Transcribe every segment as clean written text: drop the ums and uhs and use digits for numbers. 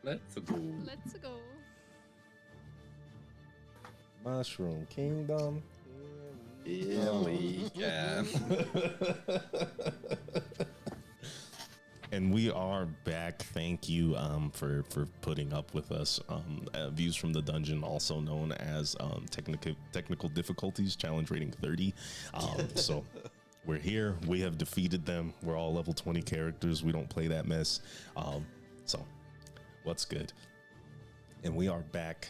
Let's go. Let's go. Mushroom Kingdom. Yeah, we can. And we are back. Thank you for putting up with us. Views from the Dungeon, also known as technical difficulties, challenge rating 30. So we're here. We have defeated them. We're all level 20 characters. We don't play that mess. So what's good? And we are back.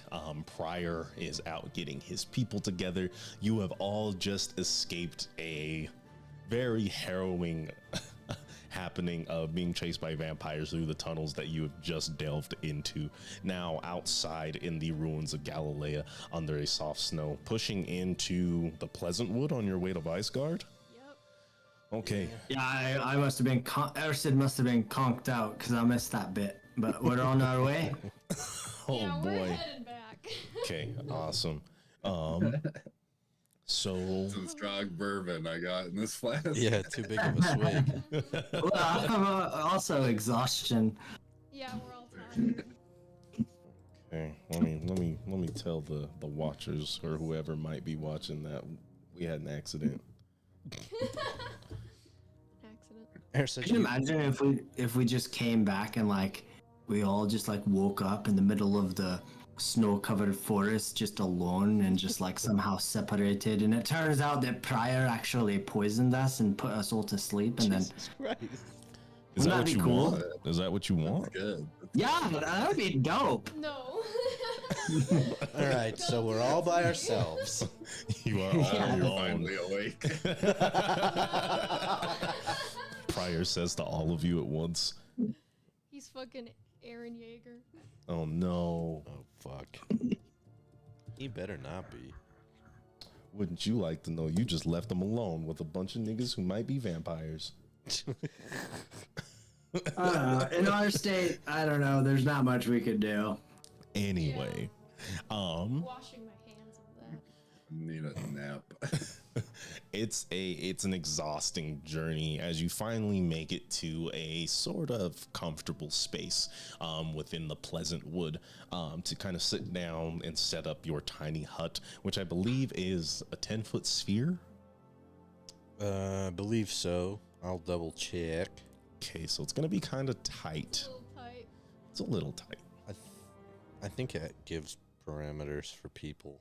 Pryor is out getting his people together. You have all just escaped a very harrowing happening of being chased by vampires through the tunnels that you have just delved into. Now outside in the ruins of Galilea under a soft snow, pushing into the Pleasant Wood on your way to Viceguard. Yep. Okay. Yeah, I must have been, Ersid must have been conked out because I missed that bit. But we're on our way. Oh yeah, boy. we're heading back. Okay, awesome. So Some strong bourbon I got in this flask. Yeah, too big of a swig. Well, I'm also exhaustion. Yeah, we're all tired. okay, let me tell the watchers or whoever might be watching that we had an accident. Accident. Can you imagine if we just came back and like we all just like woke up in the middle of the snow-covered forest just alone and just like somehow separated, and it turns out that Pryor actually poisoned us and put us all to sleep, and then Jesus Christ. Is that Wouldn't what that you be cool? want? Is that what you want? Good. yeah, that would be dope. No. All right, so we're all by ourselves. You are Yeah. all You're alone. finally awake. Pryor says to all of you at once. He's fucking Aaron Yeager. Oh no. Oh, fuck. He better not be. Wouldn't you like to know you just left them alone with a bunch of niggas who might be vampires? In our state, I don't know. There's not much we could do. Anyway, Washing my hands of that. Need a nap. it's an exhausting journey as you finally make it to a sort of comfortable space within the Pleasant Wood to kind of sit down and set up your tiny hut, which I believe is a 10-foot sphere. I believe so. I'll double check. Okay, so it's gonna be kind of tight. A little tight. It's a little tight. I think it gives parameters for people.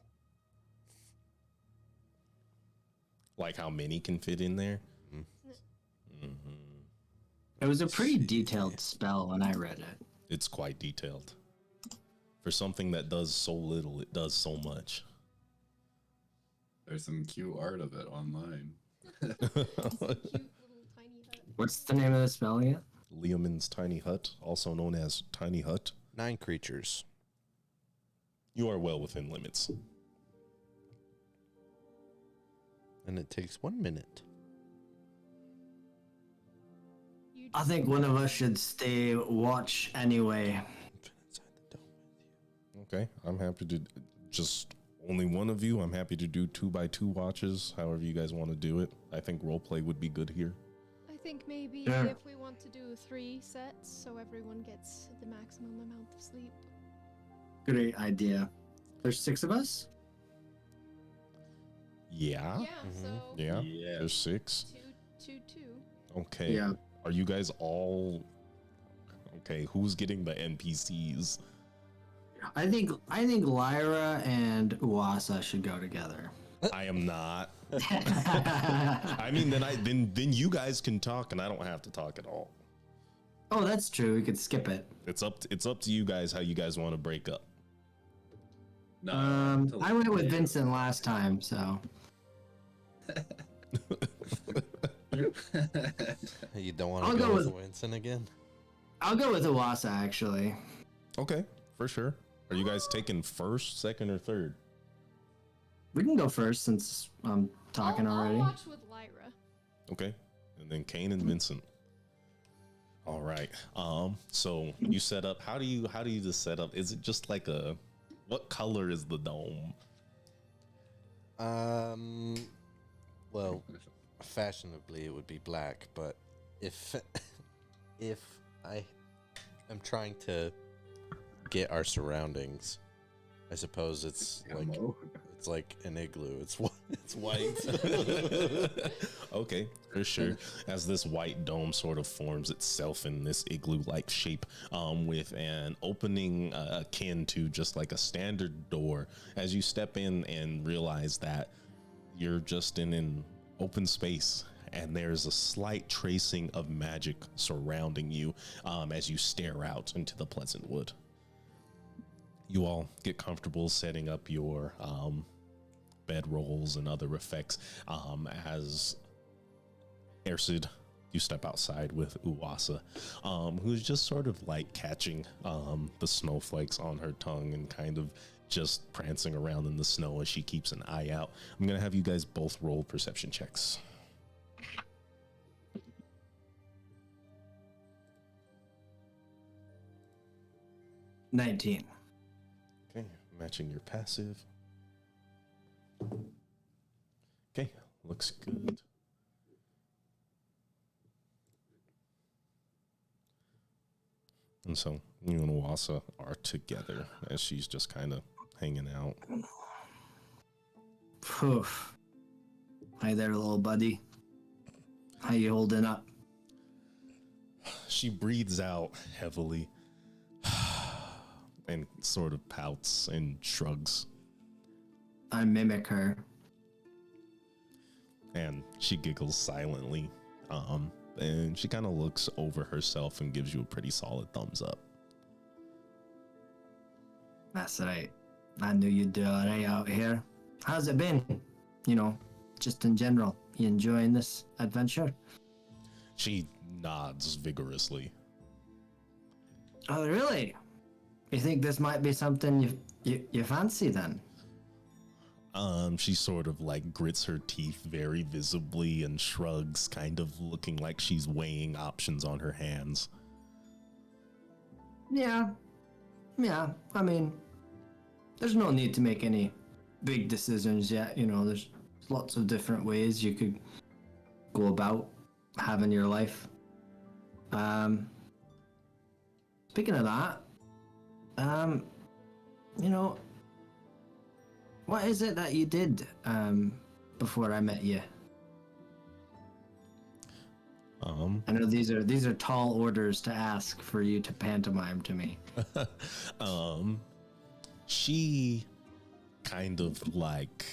Like how many can fit in there. It was a pretty detailed spell when I read it. It's quite detailed. For something that does so little, it does so much. There's some cute art of it online. It's a cute little tiny hut. What's the name of the spell again? Leomin's Tiny Hut, also known as Tiny Hut. 9 creatures. You are well within limits. And it takes 1 minute. You I think one of us should stay watch anyway. Been inside the dome with you. Okay, I'm happy to just only one of you. I'm happy to do 2x2 watches, however you guys want to do it. I think roleplay would be good here. I think maybe Yeah. if we want to do 3 sets so everyone gets the maximum amount of sleep. Great idea. There's 6 of us? Yeah. Yeah, so Yeah. Yeah. There's 6. 2. Okay. Yeah. Are you guys all okay? Who's getting the NPCs? I think Lyra and Uwasa should go together. I am not. I mean, then you guys can talk, and I don't have to talk at all. Oh, that's true. We could skip it. It's up to you guys how you guys want to break up. No, I went with Vincent last time, so You don't want I'll to go go with with- Winston again? I'll go with Uwasa actually. Okay, for sure. Are you guys taking first, second, or third? We can go first since I'm talking already. I'll watch with Lyra. Okay, and then Kane and Vincent. All right. So you set up. How do you just set up? Is it just like a? What color is the dome? Well, fashionably it would be black, but if I am trying to get our surroundings. I suppose it's like an igloo. It's white. Okay, for sure. As this white dome sort of forms itself in this igloo-like shape, with an opening akin to just like a standard door, as you step in and realize that you're just in an open space, and there's a slight tracing of magic surrounding you as you stare out into the pleasant wood. You all get comfortable setting up your bed rolls and other effects as Ersid, you step outside with Uwasa, who's just sort of like catching the snowflakes on her tongue and kind of just prancing around in the snow as she keeps an eye out. I'm going to have you guys both roll perception checks. $19. Okay, matching your passive. Okay, looks good. And so you and Wasa are together as she's just kind of hanging out. Poof. Hi there, little buddy. How you holding up? She breathes out heavily and sort of pouts and shrugs. I mimic her. And she giggles silently. And she kind of looks over herself and gives you a pretty solid thumbs up. That's right. I knew you'd do all right out here. How's it been? You know, just in general. You enjoying this adventure? She nods vigorously. Oh, really? You think this might be something you fancy then? She sort of like grits her teeth very visibly and shrugs, kind of looking like she's weighing options on her hands. Yeah. I mean, there's no need to make any big decisions yet. You know, there's lots of different ways you could go about having your life. Speaking of that, you know, what is it that you did before I met you? I know these are tall orders to ask for you to pantomime to me. She kind of like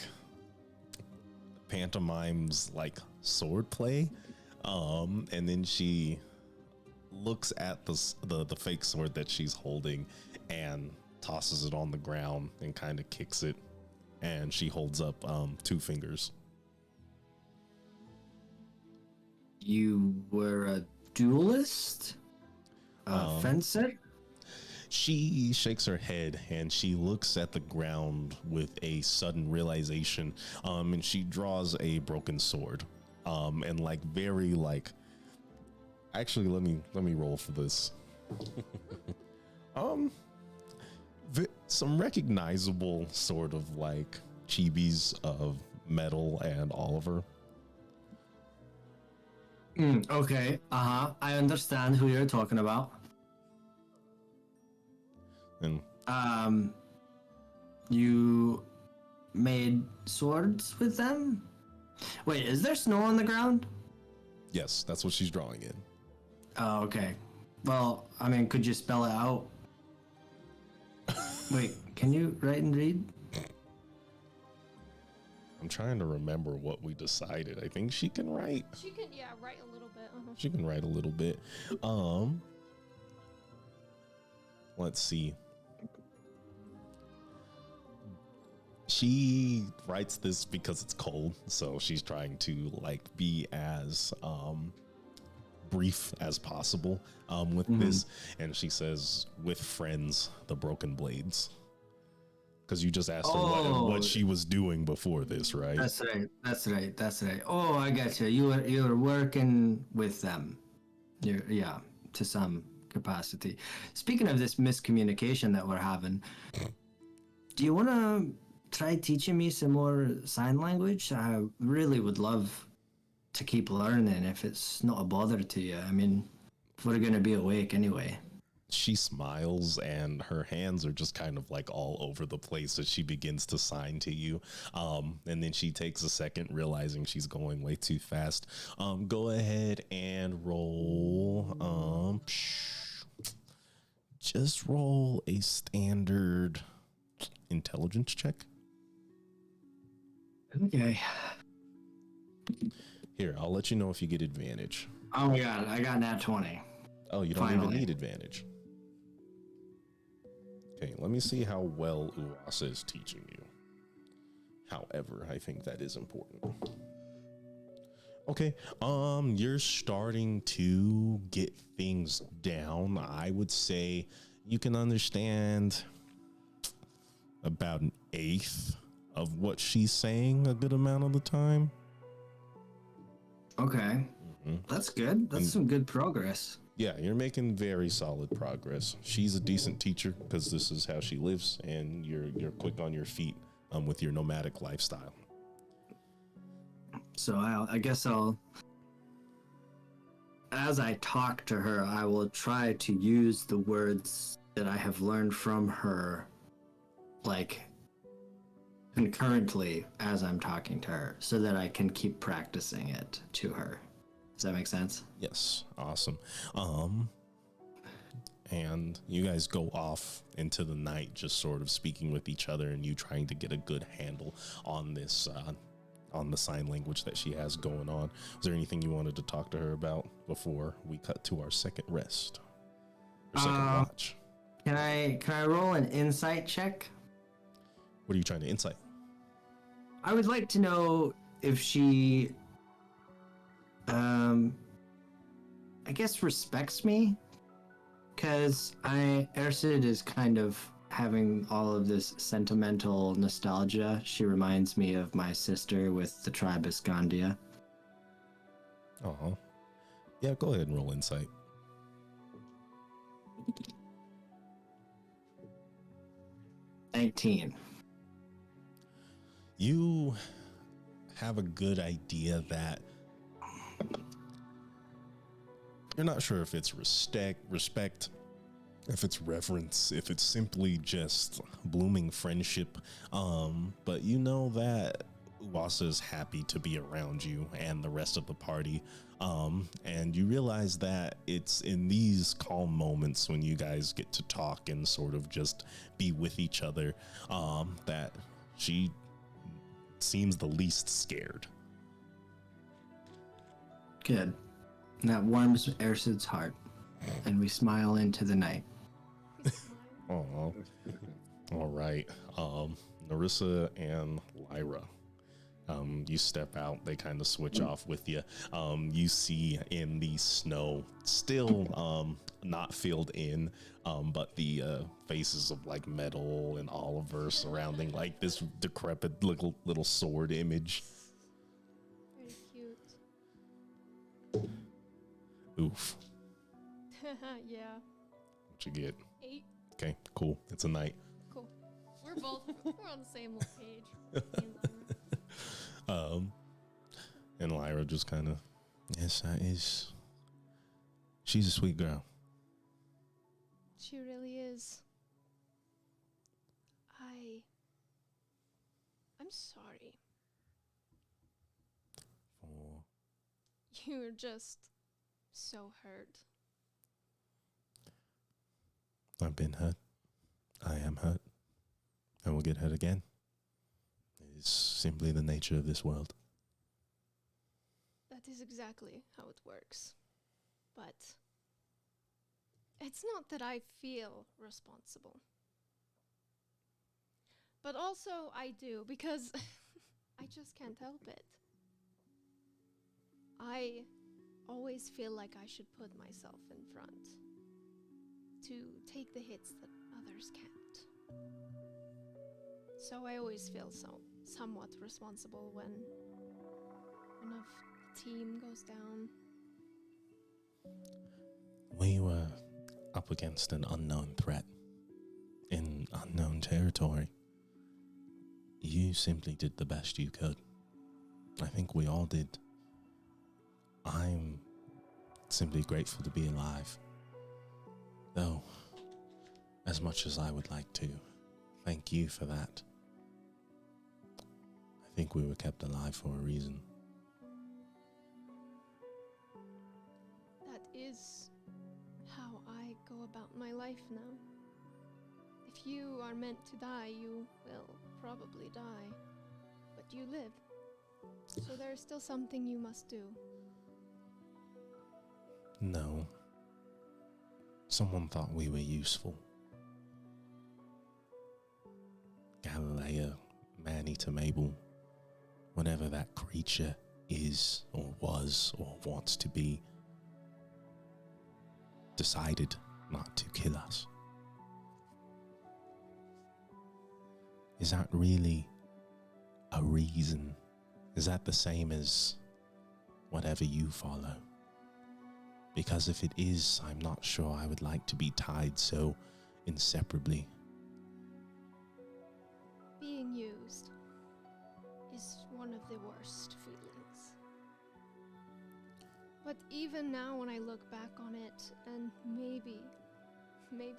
pantomimes like swordplay, and then she looks at the fake sword that she's holding and tosses it on the ground and kind of kicks it, and she holds up 2 fingers. You were a duelist? A fencer? She shakes her head and she looks at the ground with a sudden realization, and she draws a broken sword, and like very like. Actually, let me roll for this. Some recognizable sort of like chibis of Metal and Oliver. Okay. I understand who you're talking about. And you made swords with them? Wait, is there snow on the ground? yes, that's what she's drawing in. Oh, okay. Well, I mean, could you spell it out? Wait, can you write and read? I'm trying to remember what we decided. I think she can write. She can, write a little bit. She can write a little bit. Let's see. She writes this because it's cold, so she's trying to like be as brief as possible with this, and she says, "With friends, the broken blades." Because you just asked her what she was doing before this, right? That's right. Oh, I got you. You were working with them. Yeah, to some capacity. Speaking of this miscommunication that we're having, do you want to try teaching me some more sign language? I really would love to keep learning if it's not a bother to you. I mean, we're going to be awake anyway. she smiles and her hands are just kind of like all over the place as she begins to sign to you. And then she takes a second, realizing she's going way too fast. Go ahead and roll. Just roll a standard intelligence check. Okay. Here, I'll let you know if you get advantage. Oh my god, I got nat 20. Oh, you don't Finally. even need advantage. Okay, let me see how well Uwasa is teaching you. However, I think that is important. Okay, you're starting to get things down. I would say you can understand about an eighth of what she's saying a good amount of the time. Okay. That's good. That's some good progress. Yeah, you're making very solid progress. She's a decent teacher because this is how she lives, and you're quick on your feet with your nomadic lifestyle. So I guess as I talk to her, I will try to use the words that I have learned from her, like concurrently as I'm talking to her, so that I can keep practicing it to her. Does that make sense? Yes, awesome. And you guys go off into the night, just sort of speaking with each other, and you trying to get a good handle on this, on the sign language that she has going on. Was there anything you wanted to talk to her about before we cut to our second rest or second watch? Can I roll an insight check? What are you trying to insight? I would like to know if she, I guess, respects me, because Ersid is kind of having all of this sentimental nostalgia. She reminds me of my sister with the tribe Iskandia. Oh, yeah. Go ahead and roll insight. $19. You have a good idea that you're not sure if it's respect, if it's reverence, if it's simply just blooming friendship. But you know that Uwasa is happy to be around you and the rest of the party. And you realize that it's in these calm moments when you guys get to talk and sort of just be with each other, that she seems the least scared. Good. And that warms Ersid's heart, and we smile into the night. Oh, all right. Narissa and Lyra. You step out, they kind of switch off with you. You see in the snow, still not filled in, but the faces of like Metal and Oliver surrounding like this decrepit little sword image. Very cute. Oof. Yeah. What you get? 8. Okay, cool. It's a night. Cool. We're on the same little page. Me and Lyra. And Lyra just kind of, yes, that is. She's a sweet girl. She really is. I'm sorry. For You were just so hurt. I've been hurt. I am hurt. And will get hurt again. It is simply the nature of this world. That is exactly how it works. But it's not that I feel responsible. But also I do, because I just can't help it. I always feel like I should put myself in front to take the hits that others can't. So I always feel somewhat responsible when one of the team goes down. We were up against an unknown threat in unknown territory. You simply did the best you could. I think we all did. I'm simply grateful to be alive. Though as much as I would like to. Thank you for that. I think we were kept alive for a reason. That is how I go about my life now. If you are meant to die, you will probably die. But you live. So there is still something you must do. No. Someone thought we were useful. Galilea, Man-Eater Mabel, whatever that creature is or was or wants to be, decided not to kill us. Is that really a reason? Is that the same as whatever you follow? Because if it is, I'm not sure I would like to be tied so inseparably. Being used is one of the worst feelings. But even now when I look back on it, and maybe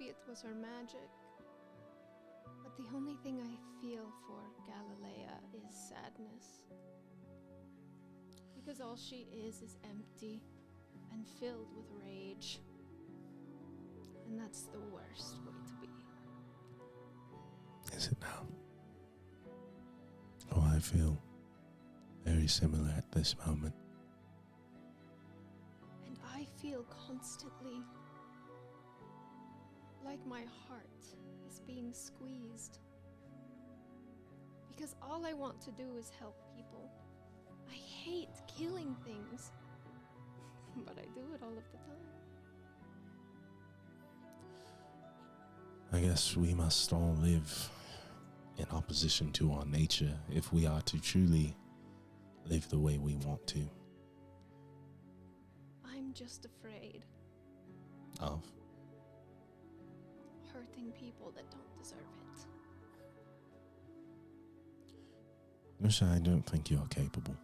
it was her magic, but the only thing I feel for Galilea is sadness. Because all she is empty and filled with rage. And that's the worst way to be. Is it now? Oh, I feel very similar at this moment. And I feel constantly like my heart is being squeezed. Because all I want to do is help people. I hate killing things. But I do it all of the time. I guess we must all live in opposition to our nature if we are to truly live the way we want to. I'm just afraid Of? hurting people that don't deserve it. Misha, I don't think you're capable.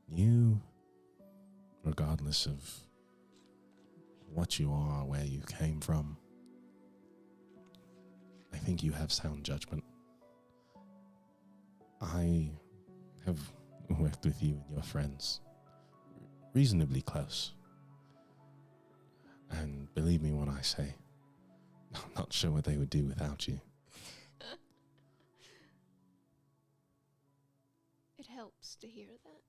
You, regardless of what you are, where you came from, I think you have sound judgment. I have worked with you and your friends reasonably close. And believe me when I say, I'm not sure what they would do without you. It helps to hear that.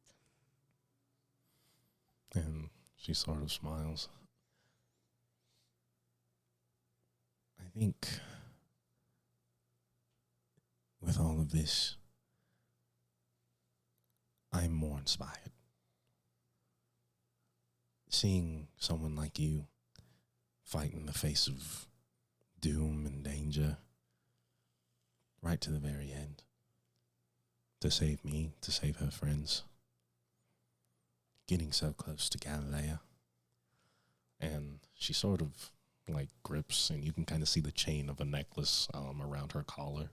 And she sort of smiles. I think with all of this, I'm more inspired. Seeing someone like you fight in the face of doom and danger right to the very end to save me, to save her friends. Getting so close to Galilea. And she sort of like grips, and you can kind of see the chain of a necklace around her collar.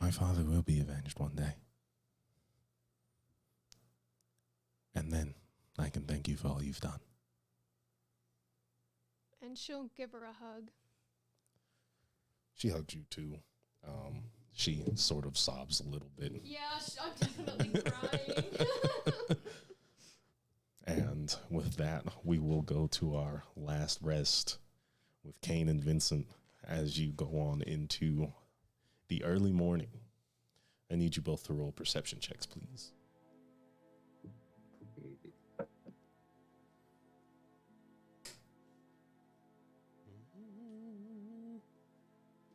My father will be avenged one day. And then I can thank you for all you've done. And she'll give her a hug. She hugs you too. She sort of sobs a little bit. Yeah, I'm definitely crying. And with that, we will go to our last rest with Kane and Vincent as you go on into the early morning. I need you both to roll perception checks, please.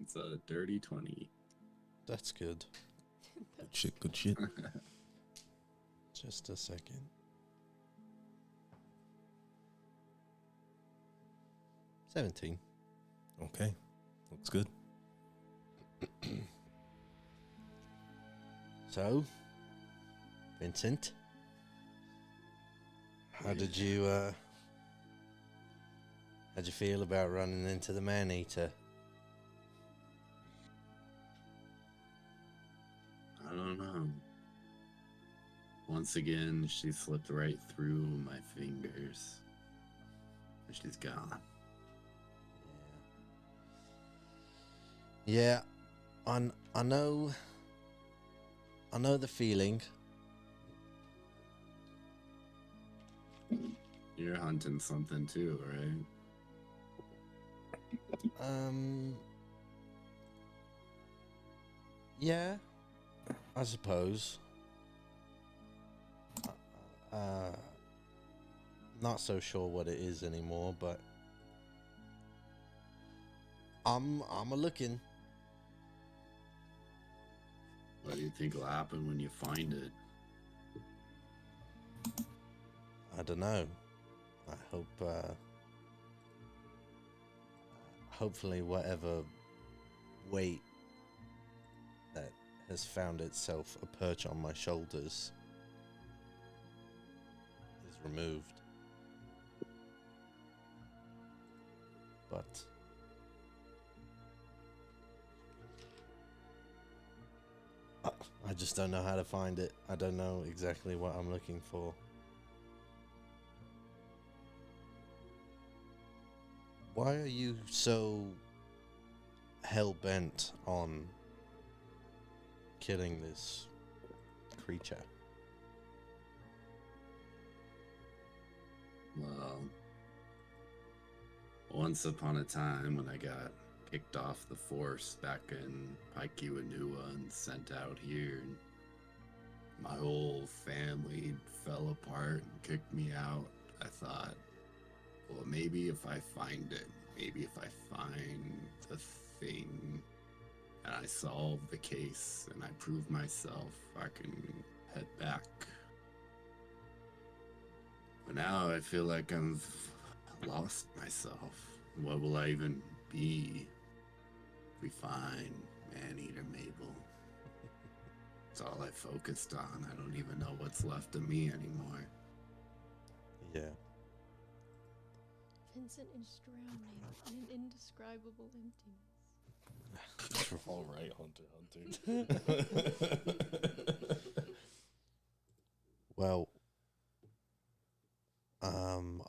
It's a dirty 20. That's good. Good shit, good shit. Just a second. $17. Okay, looks good. So, Vincent, how'd you feel about running into the man-eater? I don't know. Once again, she slipped right through my fingers. And she's gone. Yeah, I know. I know the feeling. You're hunting something too, right? Yeah, I suppose. Not so sure what it is anymore, but I'm a looking. What do you think will happen when you find it? I don't know. I hope. Hopefully, whatever weight that has found itself a perch on my shoulders is removed. But I just don't know how to find it. I don't know exactly what I'm looking for. Why are you so hell-bent on killing this creature? Well, once upon a time when I got kicked off the force back in Paikiwanua and sent out here, and my whole family fell apart and kicked me out, I thought, well, maybe if I find it, maybe if I find the thing and I solve the case and I prove myself, I can head back. But now I feel like I've lost myself. What will I even be if we find Maneater Mabel? It's all I focused on. I don't even know what's left of me anymore. Yeah. Vincent is drowning in an indescribable emptiness. All right, Hunter. Well,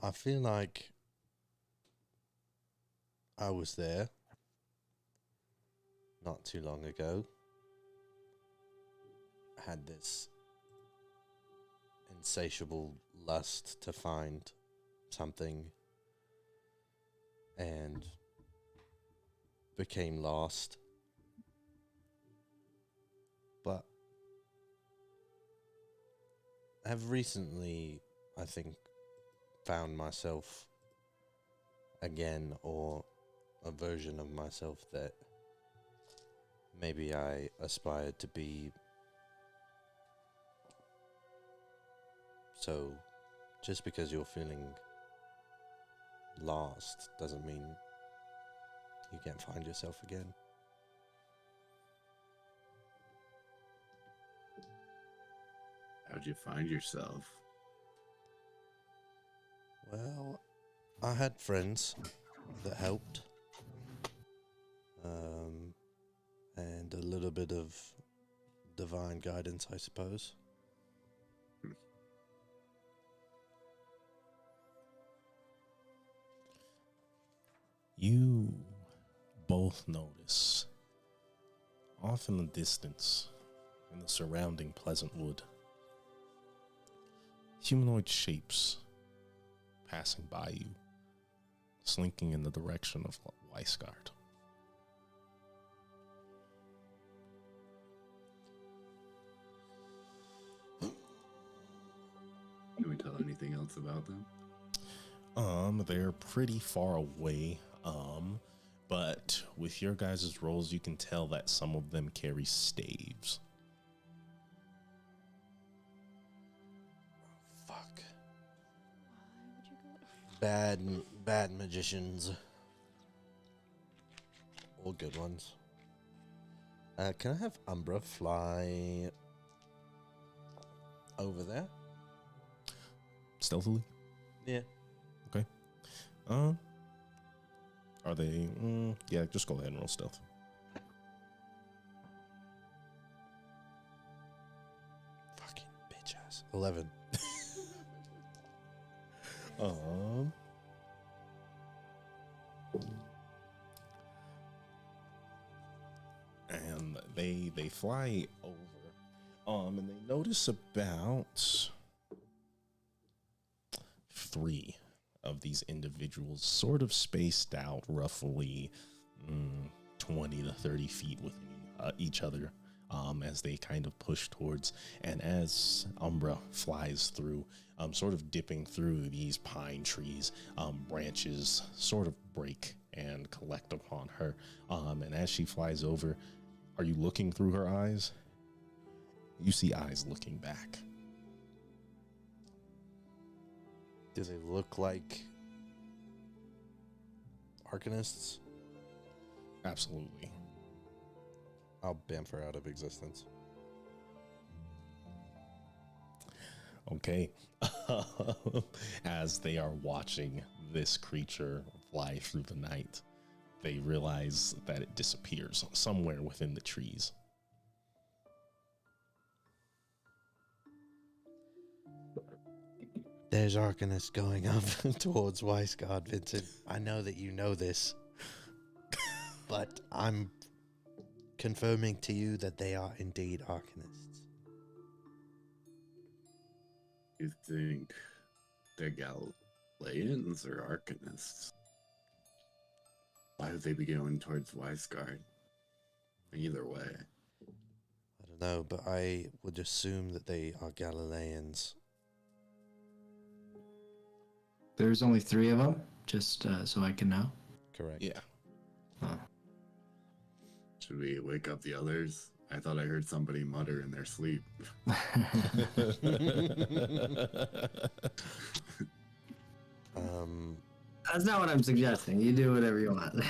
I feel like I was there not too long ago. I had this insatiable lust to find something and became lost. But have recently, I think, found myself again, or a version of myself that maybe I aspired to be. So just because you're feeling lost doesn't mean you can't find yourself again. How'd you find yourself? Well, I had friends that helped, and a little bit of divine guidance, I suppose. You both notice, off in the distance, in the surrounding pleasant wood, humanoid shapes passing by you, slinking in the direction of Weisgard. Can we tell anything else about them? They're pretty far away. But with your guys' rolls, you can tell that some of them carry staves. Fuck. Why would you go? Bad magicians. All good ones. Can I have Umbra fly over there? Stealthily? Yeah. Okay. Are they? Yeah, just go ahead and roll stealth. Fucking bitch ass. 11. they fly over, and they notice about 3 of these individuals, sort of spaced out, roughly 20 to 30 feet within each other, as they kind of push towards. And as Umbra flies through, sort of dipping through these pine trees, branches sort of break and collect upon her. And as she flies over, are you looking through her eyes? You see eyes looking back. Do they look like Arcanists? Absolutely. I'll bamf her out of existence. Okay. As they are watching this creature fly through the night, they realize that it disappears somewhere within the trees. There's Arcanists going up towards Weisgard, Vincent. I know that you know this, but I'm confirming to you that they are indeed Arcanists. You think they're Galileans or Arcanists? Why would they be going towards Weisgard? Either way. I don't know, but I would assume that they are Galileans. There's only 3 of them, just so I can know. Correct. Yeah. Oh. Should we wake up the others? I thought I heard somebody mutter in their sleep. That's not what I'm suggesting. You do whatever you want.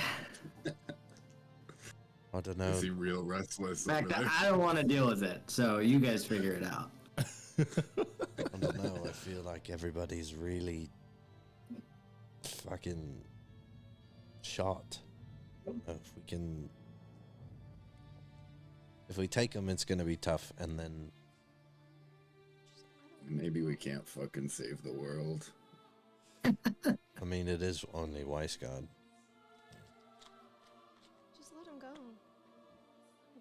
I don't I know. seem real restless. In fact, over there. I don't want to deal with it, so you guys figure it out. I don't know. I feel like everybody's really fucking shot. I don't know if we can. If we take them, it's gonna be tough, and then Maybe we can't fucking save the world. I mean, it is only Weisgard. Just let him go.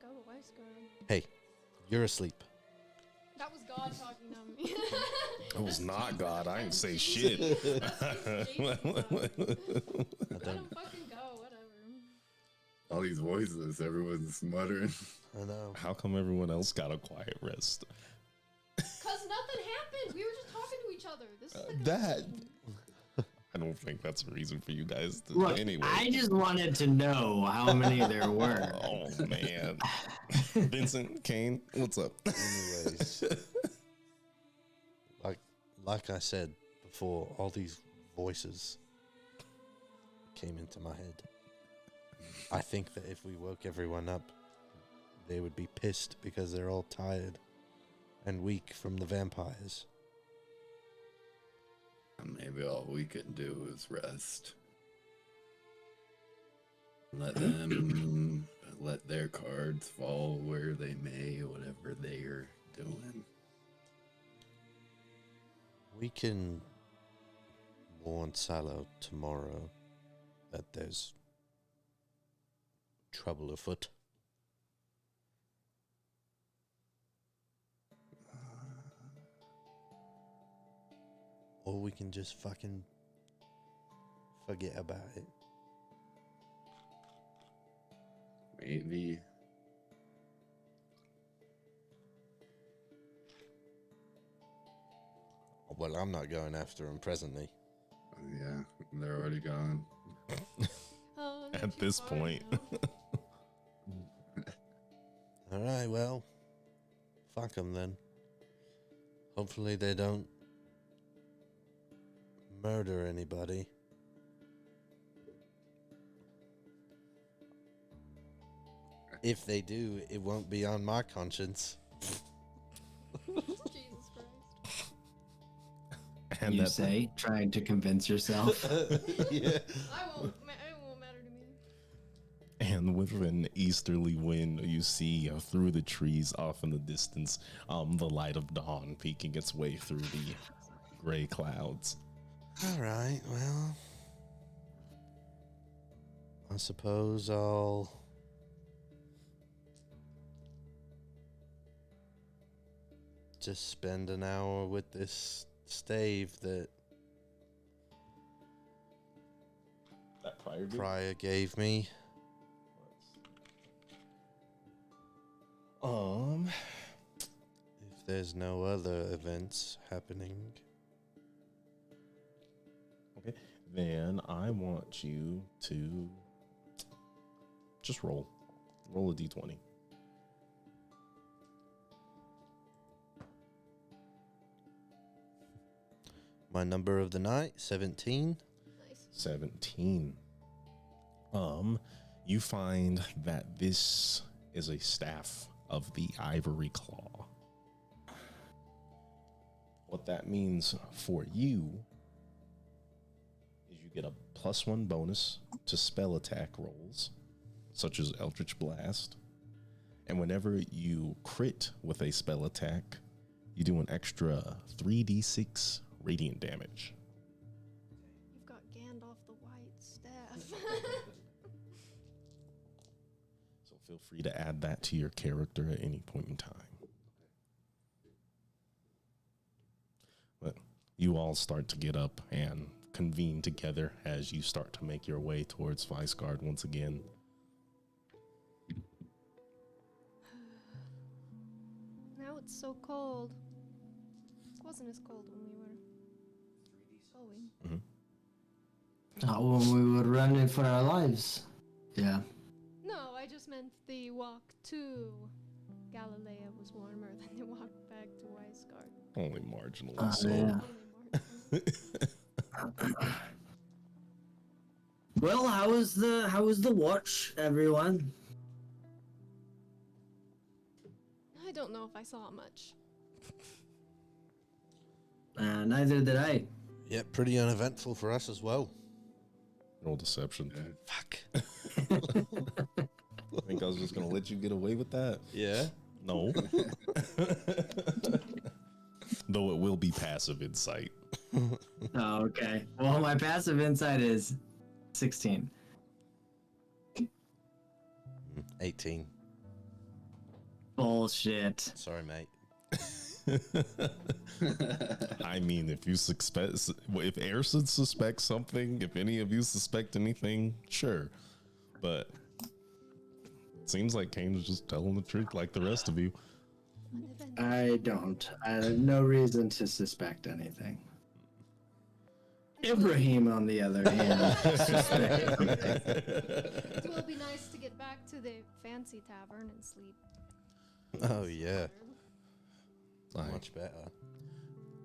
Go to Weisgard. Hey, you're asleep. That was God talking to me. It was not God. I didn't say shit. Let him fucking go, whatever. All these voices, everyone's muttering. I know. How come everyone else got a quiet rest? Cause nothing happened. We were just talking to each other. This is like That I don't think that's a reason for you guys to. Look, Anyway. I just wanted to know how many there were. Oh man, Vincent, Kane, what's up? Anyways, like I said before, all these voices came into my head. I think that if we woke everyone up, they would be pissed because they're all tired and weak from the vampires. Maybe all we can do is rest. Let them let their cards fall where they may, whatever they're doing. We can warn Salo tomorrow that there's trouble afoot. Or we can just fucking forget about it. Maybe. Well, I'm not going after him presently. Yeah, they're already gone. Oh, they're At too this far point. now. All right, well, fuck them then. Hopefully they don't murder anybody. If they do, it won't be on my conscience. Jesus Christ. And You that, say, trying to convince yourself. Yeah. It won't matter to me. and with an easterly wind, you see through the trees off in the distance, the light of dawn peeking its way through the gray clouds. All right, well, I suppose I'll to spend an hour with this stave that Prior gave me. If there's no other events happening. Okay. Then I want you to just roll. Roll a d20. My number of the night, 17. Nice. 17. You find that this is a staff of the Ivory Claw. What that means for you is you get a +1 bonus to spell attack rolls, such as Eldritch Blast. And whenever you crit with a spell attack, you do an extra 3d6 radiant damage. You've got Gandalf the White staff. So feel free to add that to your character at any point in time. But you all start to get up and convene together as you start to make your way towards Weisgard once again. Now it's so cold. It wasn't as cold when we were going. Not when we were running for our lives. Yeah. No, I just meant the walk to Galilea was warmer than the walk back to Weisgard. Only marginally so. Yeah. Only marginally. Well, how was the watch, everyone? I don't know if I saw much. Neither did I. Yeah, pretty uneventful for us as well. Roll deception. Fuck. I think I was just going to let you get away with that. Yeah. No. Though it will be passive insight. Oh, okay. Well, my passive insight is 16. 18. Bullshit. Sorry, mate. I mean, if Airson suspects something, if any of you suspect anything, sure. But it seems like Kane's just telling the truth like the rest of you. I don't. I have no reason to suspect anything. Ibrahim, on the other hand, suspects something. It will be nice to get back to the fancy tavern and sleep. Oh, yeah. I- Much better.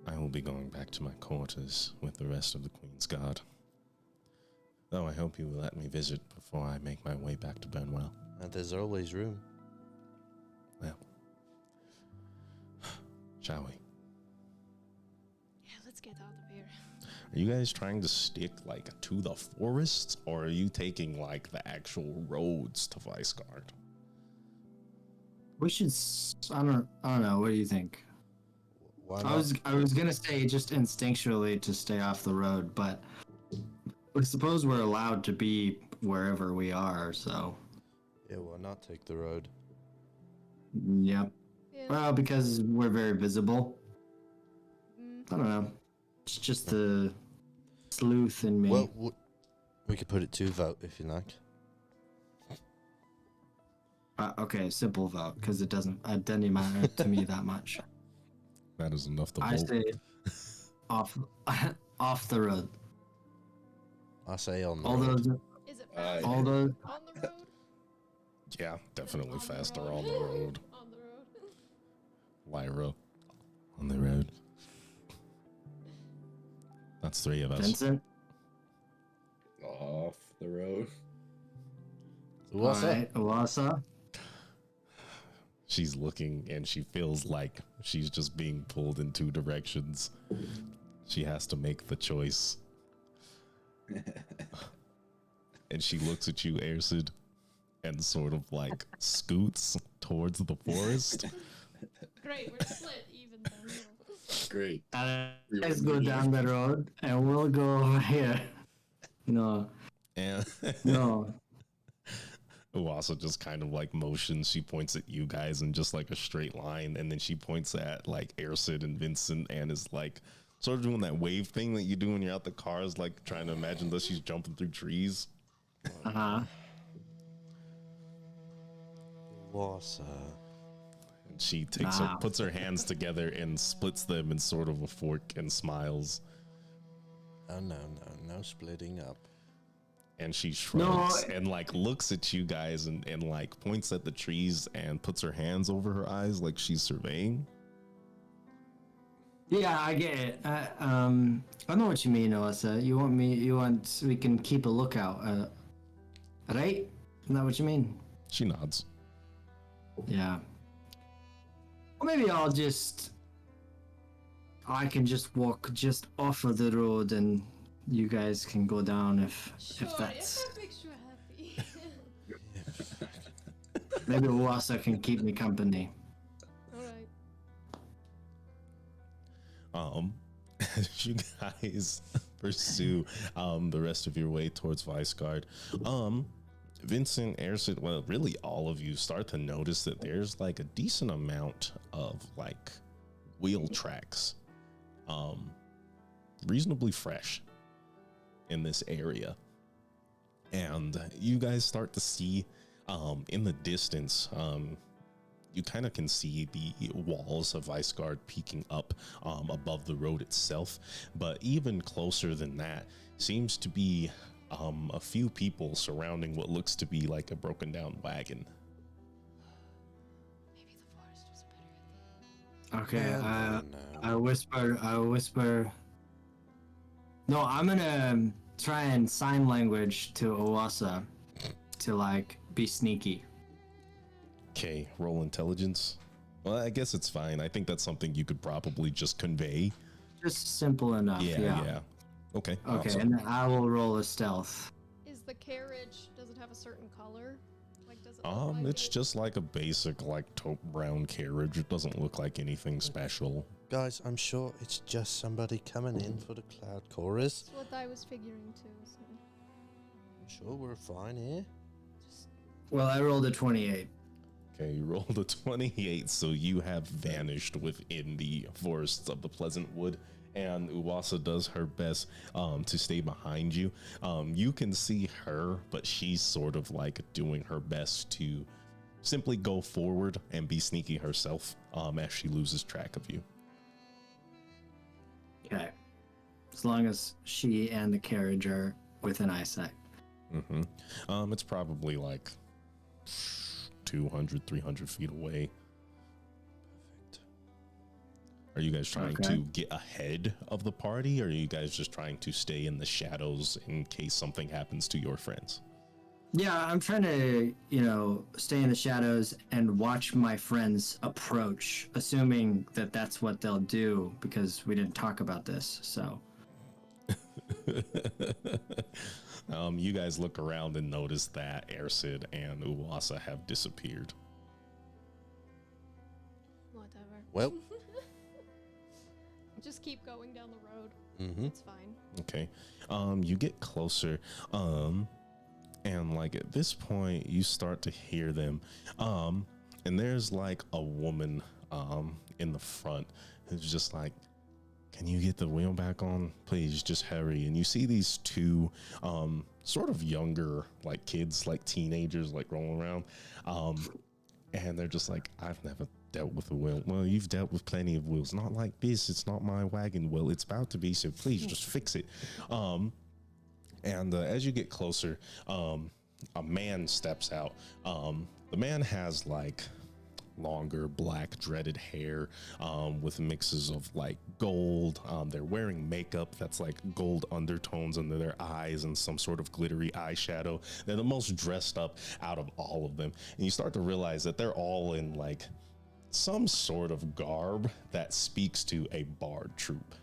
I will be going back to my quarters with the rest of the Queen's Guard. Though I hope you will let me visit before I make my way back to Burnwell. And there's always room. Well, shall we? Yeah, let's get out of here. Are you guys trying to stick like to the forests, or are you taking like the actual roads to Weisgard? We should. I don't know. What do you think? Why I was gonna say just instinctually to stay off the road, but I suppose we're allowed to be wherever we are. So. Yeah, why not take the road? Yep. Yeah. Well, because we're very visible. Mm. I don't know. It's just the sleuth in me. Well, we could put it to vote if you like. Okay, simple vote because it doesn't matter to me that much. That is enough to I vote. say off the road. I say on the All road. those, Is it Uh, faster all those. on the road? Yeah, definitely On the faster road. on the road. On the road. Lyra, on the road. That's 3 of us. Vincent. Off the road. What's All up? right, Oasa. She's looking and she feels like she's just being pulled in 2 directions. She has to make the choice. And she looks at you, Airsid, and sort of like scoots towards the forest. Great, we're split even then. Great. Let's go down the road and we'll go over here. No, And no. Uwasa just kind of like motions. She points at you guys in just like a straight line, and then she points at like Airsid and Vincent, and is like sort of doing that wave thing that you do when you're out the cars, like trying to imagine that she's jumping through trees. Uh-huh. Was And she takes her, puts her hands together and splits them in sort of a fork and smiles. oh no splitting up. And she shrugs and like looks at you guys and like points at the trees and puts her hands over her eyes like she's surveying. Yeah, I get it. I know what you mean, Alyssa. We can keep a lookout, right? Isn't that what you mean? She nods. Yeah. Or maybe I can just walk just off of the road and you guys can go down if that's... If that makes you happy. Maybe Uwasa can keep me company. Alright. As you guys pursue the rest of your way towards Viceguard, Vincent, Airsid, well, really all of you start to notice that there's like a decent amount of like wheel tracks, reasonably fresh in this area. And you guys start to see in the distance, you kind of can see the walls of Viceguard peeking up above the road itself. But even closer than that seems to be a few people surrounding what looks to be like a broken down wagon. Maybe the forest was a better idea. Okay, I whisper. No, I'm gonna try and sign language to Uwasa to like be sneaky. Okay, roll intelligence. Well, I guess it's fine. I think that's something you could probably just convey. Just simple enough. Yeah. Okay. Okay, awesome. and then I will roll a stealth. Is the carriage, does it have a certain color? Like, does it look like It's just like a basic like taupe brown carriage. It doesn't look like anything special. Guys, I'm sure it's just somebody coming in for the cloud chorus. That's what I was figuring too. So. I'm sure we're fine here. Well, I rolled a 28. Okay, you rolled a 28, so you have vanished within the forests of the Pleasant Wood, and Uwasa does her best to stay behind you. You can see her, but she's sort of like doing her best to simply go forward and be sneaky herself as she loses track of you. Okay. As long as she and the carriage are within eyesight. Mm-hmm. It's probably like 200, 300 feet away. Perfect. Are you guys trying to get ahead of the party, or are you guys just trying to stay in the shadows in case something happens to your friends? Yeah, I'm trying to, stay in the shadows and watch my friends approach, assuming that that's what they'll do because we didn't talk about this, so. You guys look around and notice that Airsid and Uwasa have disappeared. Whatever. Well. Just keep going down the road. Mm-hmm. It's fine. Okay. You get closer, and like at this point you start to hear them. And there's like a woman in the front who's just like, "Can you get the wheel back on? Please, just hurry." And you see these two sort of younger, like kids, like teenagers, like rolling around. And they're just like, "I've never dealt with a wheel." "Well, you've dealt with plenty of wheels. Not like this. It's not my wagon wheel. It's about to be, so please just fix it." And as you get closer, a man steps out. The man has like longer black dreaded hair with mixes of like gold. They're wearing makeup that's like gold undertones under their eyes and some sort of glittery eyeshadow. They're the most dressed up out of all of them, and you start to realize that they're all in like some sort of garb that speaks to a bard troupe.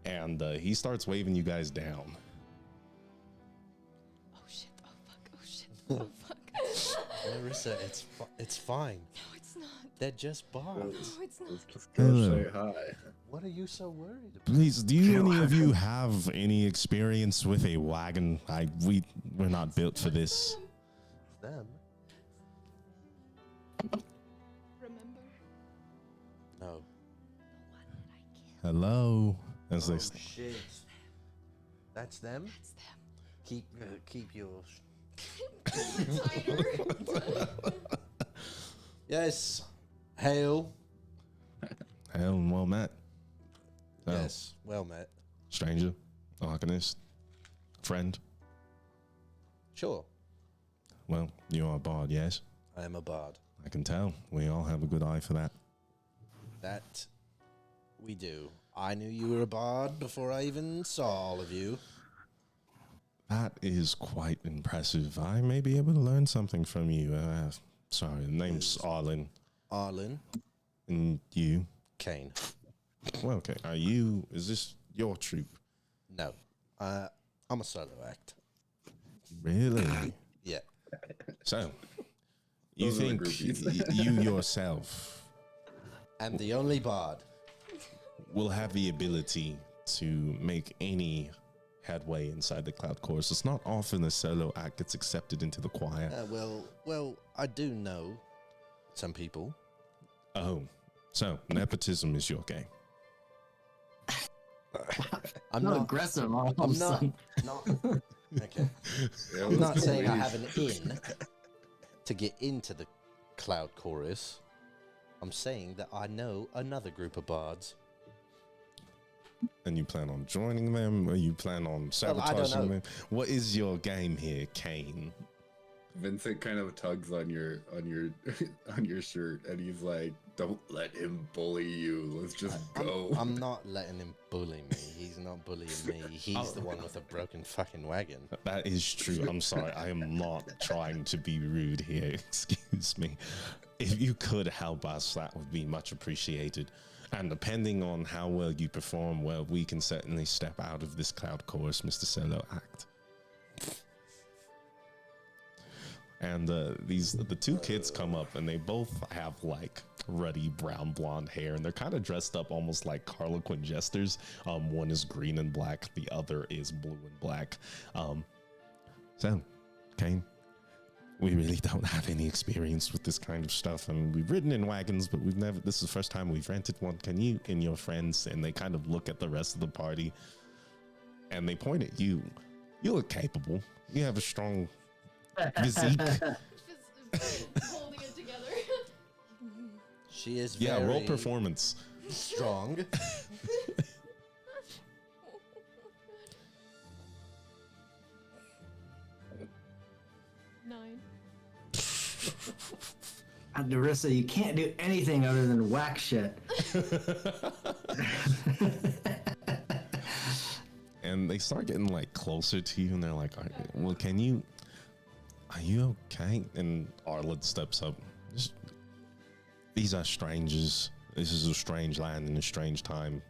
And he starts waving you guys down. Oh shit, oh fuck, oh shit, oh fuck. Marissa, it's fine. No, it's not. They're just bards. No, it's not. Let's go Hello. say hi. What are you so worried about? Please, do any of you have any experience with a wagon? We're not built for this. them. Remember? No. The one that I killed. Hello. As Oh they shit. That's them. That's them. Keep your. Tighter. Yes. Hail. Hell and well met. Oh, Yes. Well met. stranger, arcanist, friend. Sure. Well, you are a bard, yes. I am a bard. I can tell. We all have a good eye for that. That we do. I knew you were a bard before I even saw all of you. That is quite impressive. I may be able to learn something from you. Sorry, the name's Arlen. Arlen. And you? Kane. Well, okay. Is this your troupe? No. I'm a solo act. Really? Yeah. So, you Those are the think groupies. you yourself I'm the only bard. will have the ability to make any headway inside the cloud chorus? It's not often a solo act gets accepted into the choir. Well, I do know some people. Oh, so nepotism is your game. I'm Not not aggressive. All of a I'm sudden. not. Okay. Yeah, I'm not let's saying I leave. have an in to get into the cloud chorus. I'm saying that I know another group of bards. And you plan on joining them, or you plan on Well, I don't sabotaging know. them? What is your game here, Kane? Vincent kind of tugs on your on your shirt, and he's like, "Don't let him bully you. Let's just go." I'm not letting him bully me. He's not bullying me. He's the one with a broken fucking wagon. That is true. I'm sorry. I am not trying to be rude here. Excuse me. If you could help us, that would be much appreciated. And depending on how well you perform, well, we can certainly step out of this cloud chorus, Mr. Solo Act. And the two kids come up, and they both have like ruddy brown blonde hair, and they're kind of dressed up almost like Harlequin jesters. One is green and black, the other is blue and black. So, Kane, we really don't have any experience with this kind of stuff. I mean, we've ridden in wagons, but we've never. This is the first time we've rented one. Can you and your friends? And they kind of look at the rest of the party, and they point at you. You look capable. You have a strong physique. Just holding it together. She is Yeah, very roll performance. strong. Nine. And Narissa, you can't do anything other than whack shit. And they start getting like closer to you, and they're like, "Well, are you okay?" And Arlen steps up. These are strangers. This is a strange land and a strange time,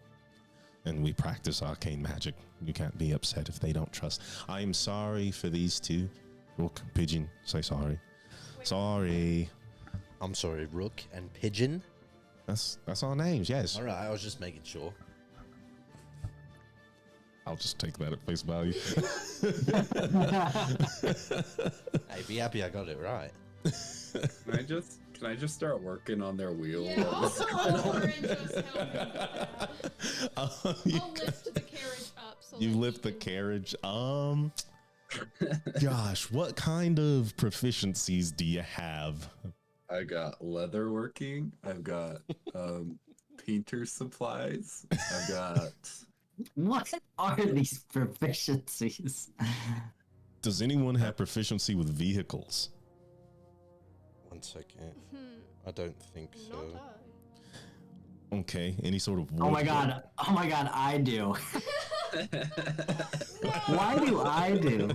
and we practice arcane magic. You can't be upset if they don't trust. I am sorry for these two. Rook, Pigeon, say sorry. Sorry. I'm sorry, Rook and Pigeon. That's our names. Yes. All right, I was just making sure. I'll just take that at face value. Hey, be happy I got it right. Can I just start working on their wheel? Yeah, I'll go over and just help him with that. You, I'll lift the carriage up. So you that he lift the can- carriage. Gosh, what kind of proficiencies do you have? I got leather working. I've got painter supplies. I've got What are these proficiencies? Does anyone have proficiency with vehicles? 1 second. Hmm, I don't think so. not I. Okay, any sort of Oh my wood- god. Oh my god, I do. Why do I do?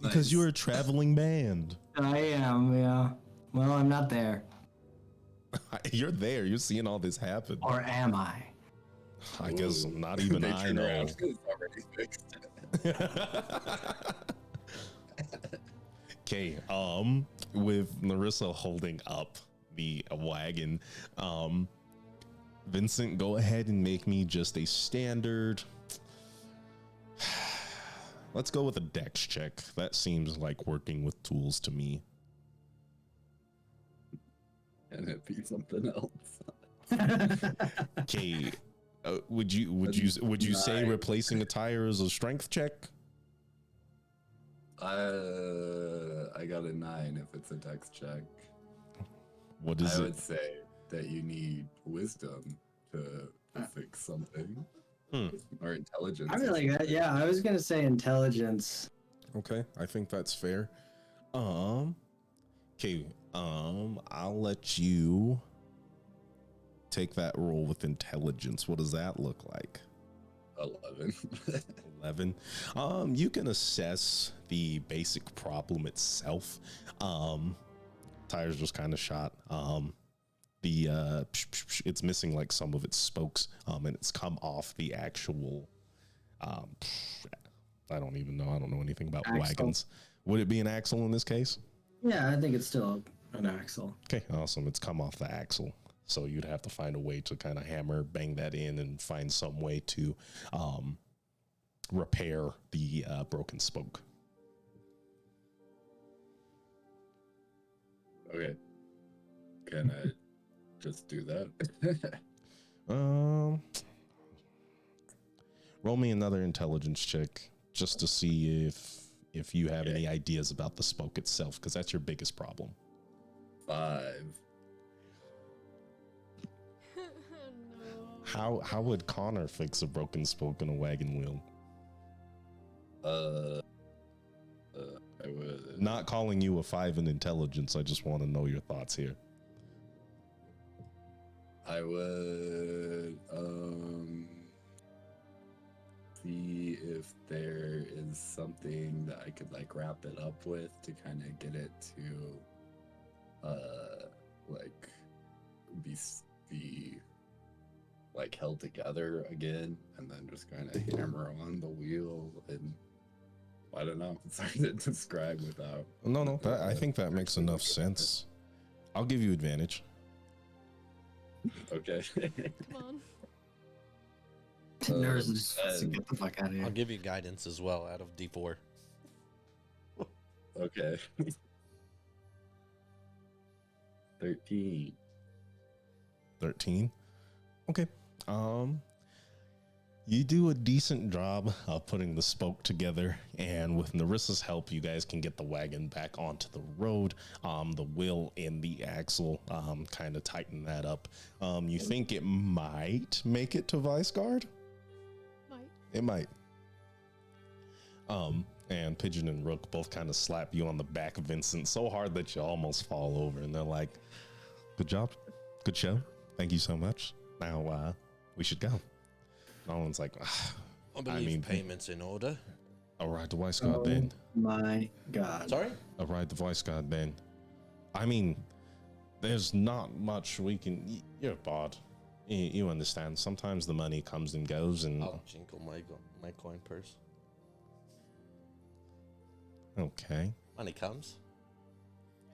Because you're a traveling band. I am, yeah. Well, I'm not there. You're there. You're seeing all this happen. Or am I? I guess Ooh. not even They I turn know. around, it's already fixed. Okay, with Narissa holding up the wagon, Vincent, go ahead and make me just a standard. Let's go with a dex check. That seems like working with tools to me. Can it be something else? Okay. Would you say Nine. replacing a tire is a strength check? I got a 9 if it's a dex check. What is I it? would say that you need wisdom to fix something. Or intelligence. I really like that. Yeah, I was gonna say intelligence. Okay, I think that's fair. Okay, I'll let you take that roll with intelligence. What does that look like? 11. 11. You can assess the basic problem itself. Tires just kind of shot. It's missing like some of its spokes, and it's come off the actual. I don't even know. I don't know anything about Axle. wagons. Would it be an axle in this case? Yeah, I think it's still an axle. Okay, awesome. It's come off the axle. So you'd have to find a way to kind of hammer, bang that in, and find some way to repair the broken spoke. Okay. Can I just do that? Roll me another intelligence check just to see if you have any ideas about the spoke itself, because that's your biggest problem. 5. No. How would Connor fix a broken spoke in a wagon wheel? I would. Not calling you a 5 in intelligence. I just want to know your thoughts here. I would see if there is something that I could like wrap it up with to kind of get it to like be like held together again, and then just kind of hammer on the wheel. And I don't know, it's hard to describe without. No, I think that makes enough sense. I'll give you advantage. Okay. Come on. Nurse, just get the fuck out of here. I'll give you guidance as well out of D4. Okay. 13. 13. Okay. You do a decent job of putting the spoke together, and with Narissa's help, you guys can get the wagon back onto the road. The wheel and the axle kind of tighten that up. You think it might make it to Viceguard? Might. It might. And Pigeon and Rook both kind of slap you on the back of Vincent so hard that you almost fall over, and they're like, "Good job, good show. Thank you so much. Now we should go." Nolan's like, I believe payment's in order. "I'll ride the Vice Guard then. My God. Sorry? I'll ride the Vice Guard then. I mean, there's not much we can. You're a bard. You understand. Sometimes the money comes and goes, and I'll jinkle my coin purse. okay. Money comes.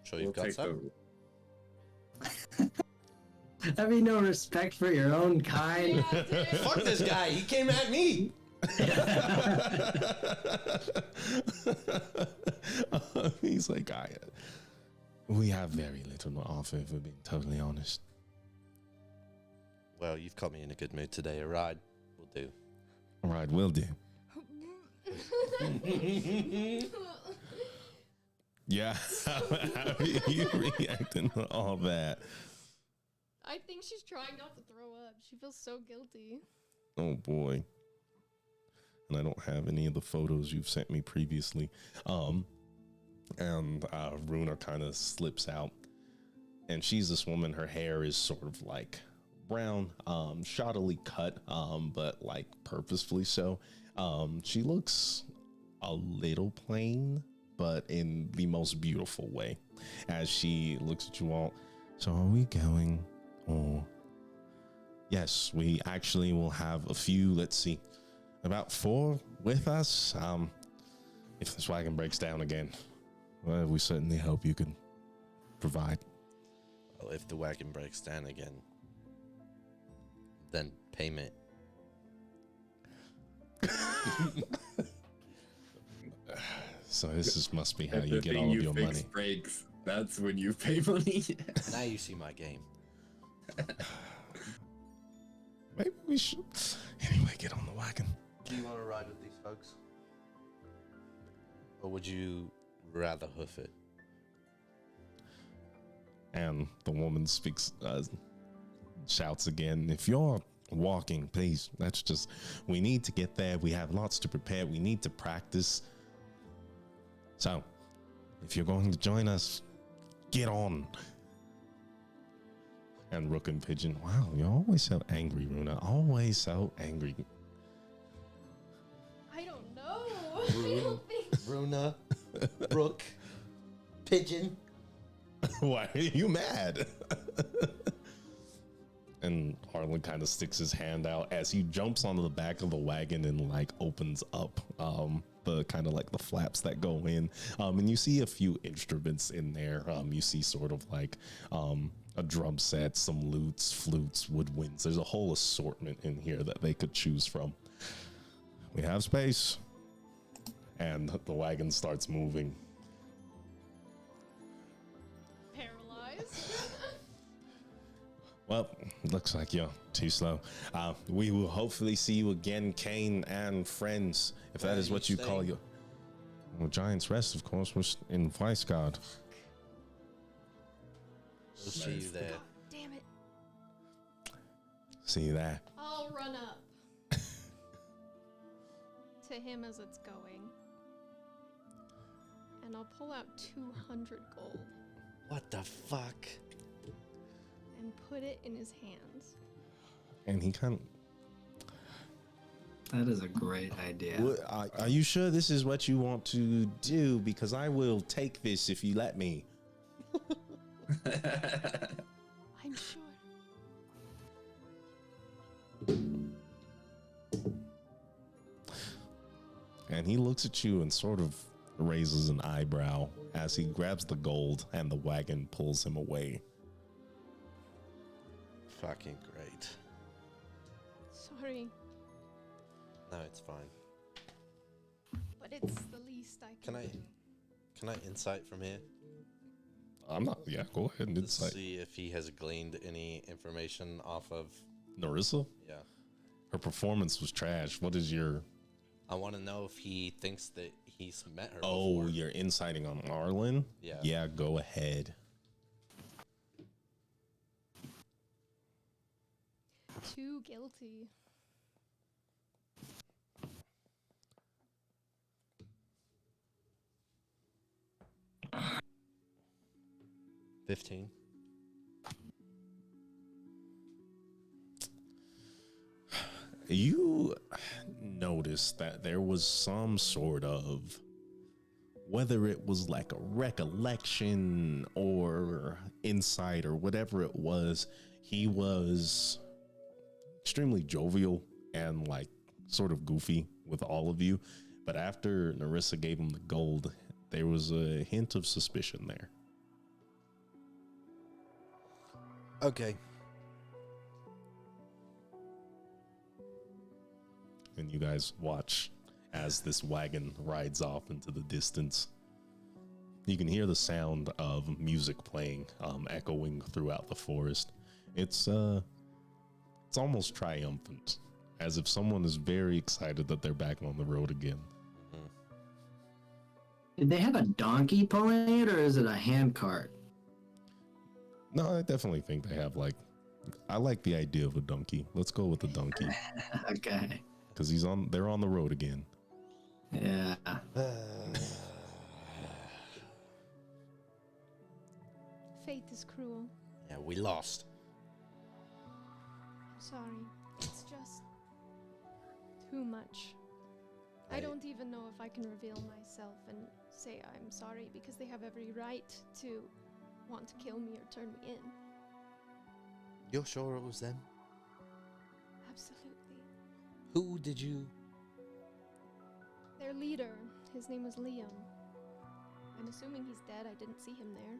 Sure you've We'll got take some. Have you no respect for your own kind? Yeah, dude. Fuck this guy. He came at me. He's like, we have very little to offer, if we're being totally honest. Well, you've caught me in a good mood today. A ride will do. All right, will do. Yeah, how are you reacting to all that? I think she's trying not to throw up. She feels so guilty. Oh boy. And I don't have any of the photos you've sent me previously. And Runa kind of slips out. And she's this woman, her hair is sort of like brown, shoddily cut, but like purposefully so. She looks a little plain, but in the most beautiful way. As she looks at you all, "So are we going? Or yes, we actually will have a few, let's see, about 4 with us. If this wagon breaks down again, well, we certainly hope you can provide." Well, if the wagon breaks down again, then payment. So this must be how you get all of your money. Breaks That's when you pay money. Now you see my game. Maybe we should. Anyway, get on the wagon. Do you want to ride with these folks? Or would you rather hoof it? And the woman speaks, shouts again, if you're walking, please, that's just, we need to get there. We have lots to prepare. We need to practice. So, if you're going to join us, get on. And Rook and Pigeon, wow, you're always so angry, Runa. Always so angry. I don't know. I don't think. Runa, Rook, Pigeon. Why are you mad? And Harlan kind of sticks his hand out as he jumps onto the back of the wagon and like opens up the kind of like the flaps that go in. And you see a few instruments in there. You see sort of like a drum set, some lutes, flutes, woodwinds. There's a whole assortment in here that they could choose from. We have space. And the wagon starts moving. Paralyzed. Well, looks like you're too slow. We will hopefully see you again, Kane and friends, if that is what you call your... Well, Giant's Rest, of course, was in Weisgard. We'll see you there. Damn it. See you there. I'll run up to him as it's going. And I'll pull out 200 gold What the fuck? and put it in his hands. And he kind of... That is a great idea. Are you sure this is what you want to do? Because I will take this if you let me. I'm sure. And he looks at you and sort of raises an eyebrow as he grabs the gold and the wagon pulls him away. Fucking great. Sorry, No, it's fine. but it's the least I can do. Can I insight from here? I'm not... Yeah, go ahead and To insight. see if he has gleaned any information off of... Narissa? Yeah. Her performance was trash. What is your... I want to know if he thinks that he's met her Oh, before. you're inciting on Arlen? Yeah. Yeah, go ahead. Too guilty. $15. You noticed that there was some sort of, whether it was like a recollection or insight or whatever it was, he was extremely jovial and like sort of goofy with all of you. But after Narissa gave him the gold, there was a hint of suspicion there. Okay. And you guys watch as this wagon rides off into the distance. You can hear the sound of music playing, echoing throughout the forest. It's almost triumphant, as if someone is very excited that they're back on the road again. Did they have a donkey pulling it, or is it a hand cart? No, I definitely think they have I like the idea of a donkey. Let's go with the donkey, Okay. because they're on the road again. Yeah. Fate is cruel. Yeah, we lost. I'm sorry. It's just too much. I Right. don't even know if I can reveal myself and say I'm sorry because they have every right to want to kill me or turn me in. You're sure it was them? Absolutely. Who did you... Their leader, his name was Liam. I'm assuming he's dead. I didn't see him there.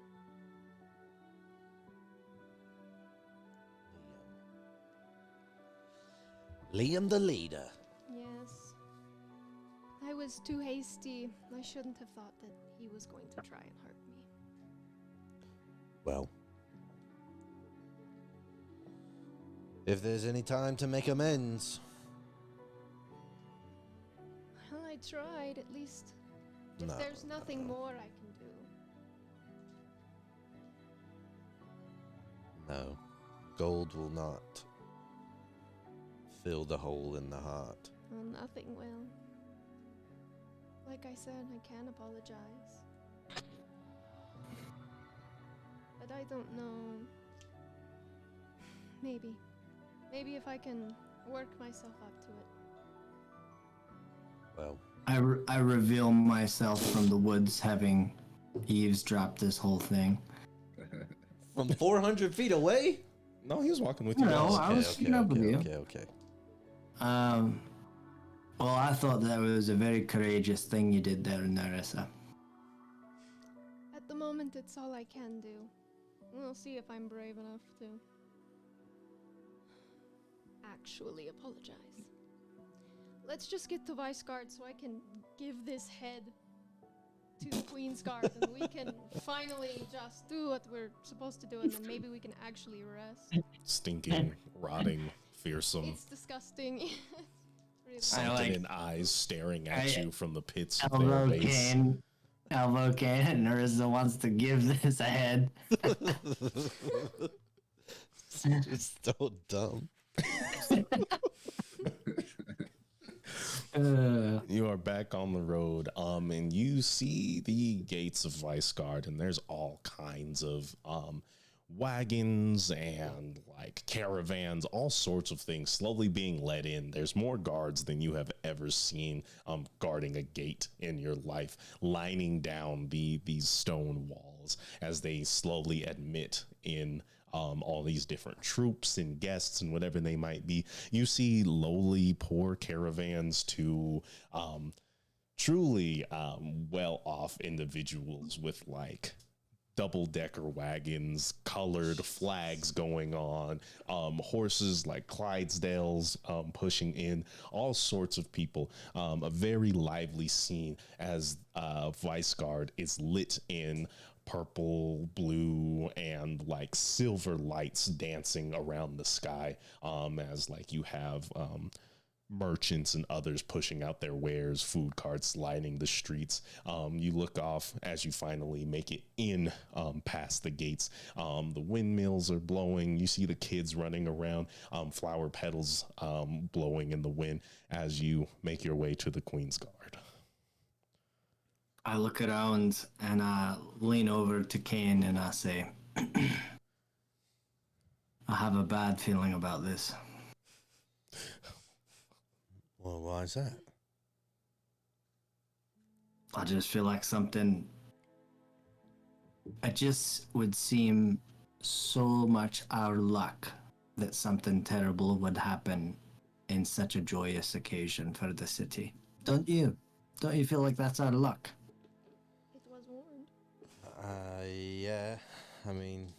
Liam the leader. Yes. I was too hasty. I shouldn't have thought that he was going to try and hurt me. Well, if there's any time to make amends, Well, I tried, at least. If No, there's nothing more I can do. no, gold will not fill the hole in the heart. Well, nothing will. Like I said, I can apologize. But I don't know. Maybe. Maybe if I can work myself up to it. Well, I reveal myself from the woods, having eavesdropped this whole thing. from 400 feet away? No, he was walking with you No, guys. I was keeping up with you. Okay. Well, I thought that was a very courageous thing you did there, Narissa. At the moment, it's all I can do. We'll see if I'm brave enough to actually apologize. Let's just get to Vice Guard so I can give this head to the Queen's Guard and we can finally just do what we're supposed to do and then maybe we can actually rest. Stinking, rotting, fearsome, It's disgusting. Really. sunken eyes staring at you from the pits of their Elbow base. cane, and Narissa wants to give this a head. It's so dumb. You are back on the road, and you see the gates of Vice Guard, and there's all kinds of wagons and like caravans, all sorts of things slowly being let in. There's more guards than you have ever seen guarding a gate in your life, lining down these stone walls as they slowly admit in all these different troops and guests and whatever they might be. You see lowly, poor caravans to truly well-off individuals with like double-decker wagons, colored flags going on, horses like Clydesdales pushing in, all sorts of people. A very lively scene as Vice Guard is lit in purple, blue, and like silver lights dancing around the sky as like you have merchants and others pushing out their wares, food carts lining the streets. You look off as you finally make it in past the gates. The windmills are blowing. You see the kids running around, flower petals blowing in the wind as you make your way to the Queen's Guard. I look around and I lean over to Kane and I say, I have a bad feeling about this. Well, why is that? I just feel like something. It just would seem so much our luck that something terrible would happen in such a joyous occasion for the city. Don't you? Don't you feel like that's our luck? It was warned. Yeah. I mean,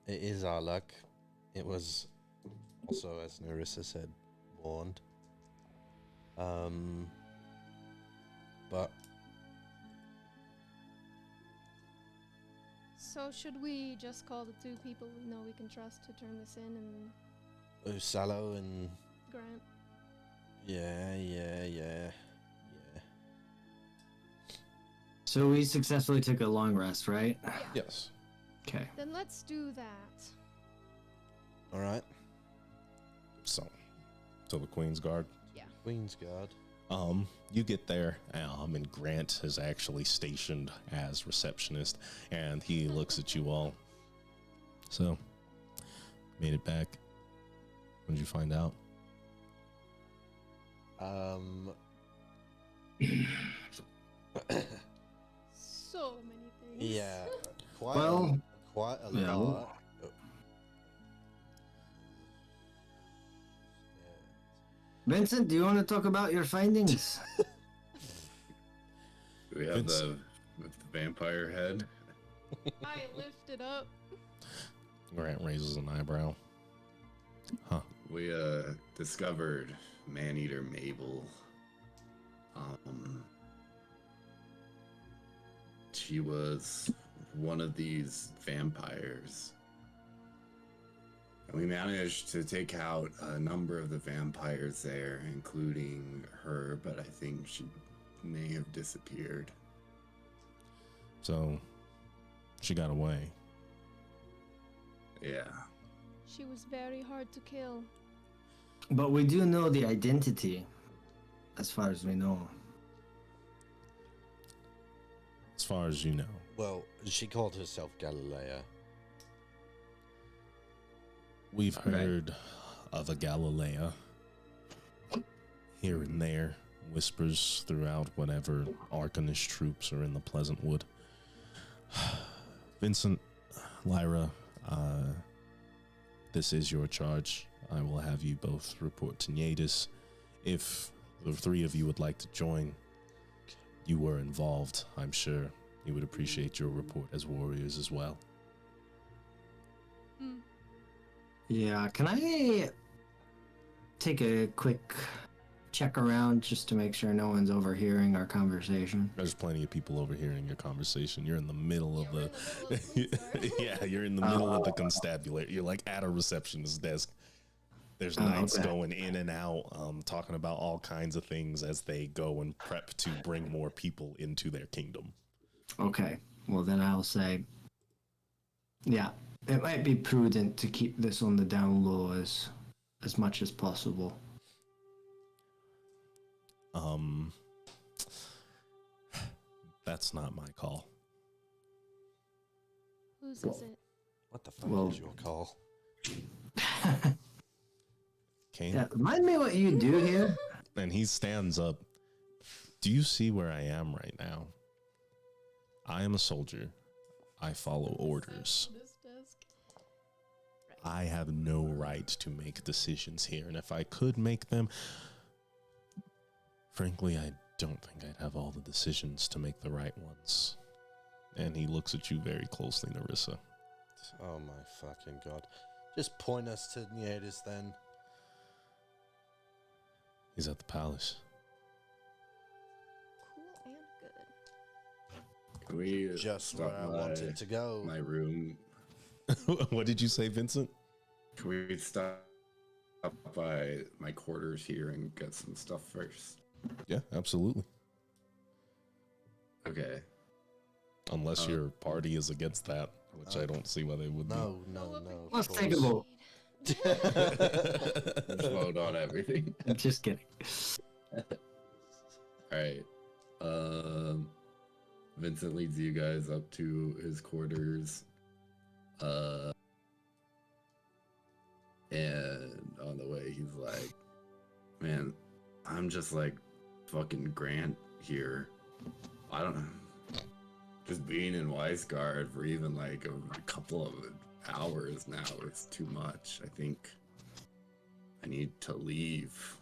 it is our luck. It was also, as Narissa said, warned. But So should we just call the two people we know we can trust to turn this in and Usalo and Grant? yeah. So we successfully took a long rest, right? Yes. Okay. Then let's do that. All right, So the Queen's Guard. Queen's Guard. You get there, and Grant is actually stationed as receptionist, and he looks at you all. So, made it back. What did you find out? So many things. Yeah, quite Well, quite a yeah. lot. Vincent, do you want to talk about your findings? We have the vampire head. I lift it up. Grant raises an eyebrow. We discovered Maneater Mabel. She was one of these vampires. And we managed to take out a number of the vampires there, including her, but I think she may have disappeared. So, she got away. Yeah. She was very hard to kill. But we do know the identity, as far as we know. As far as you know. Well, she called herself Galilea. We've heard of a Galilea here and there, whispers throughout whatever Arcanist troops are in the Pleasant Wood. Vincent, Lyra, this is your charge. I will have you both report to Nyadis. If the three of you would like to join, you were involved. I'm sure he would appreciate your report as warriors as well. Yeah, can I take a quick check around just to make sure no one's overhearing our conversation? There's plenty of people overhearing your conversation. You're in the middle of the yeah, you're in the middle of the constabulary. You're like at a receptionist's desk. There's knights okay. going in and out, talking about all kinds of things as they go and prep to bring more people into their kingdom. Okay, well then I'll say, yeah, it might be prudent to keep this on the down low as much as possible. That's not my call. Whose is it? What the fuck Well- is your call? Kane? Yeah, remind me what you do here. And he stands up. Do you see where I am right now? I am a soldier. I follow orders. I have no right to make decisions here, and if I could make them, frankly, I don't think I'd have all the decisions to make the right ones. And he looks at you very closely, Narissa. Oh my fucking god. Just point us to Nyadis then. He's at the palace. Cool and good. Can we Just stop where I by wanted to go. my room? What did you say, Vincent? Can we stop by my quarters here and get some stuff first? Yeah, absolutely. Okay. Unless your party is against that, which I don't see why they would No. of Let's take a course. vote. Just vote on everything. Just kidding. Alright. Vincent leads you guys up to his quarters. And on the way he's like, man, I'm just like fucking Grant here. I don't know. Just being in Weisgard for even like a couple of hours now is too much. I think I need to leave.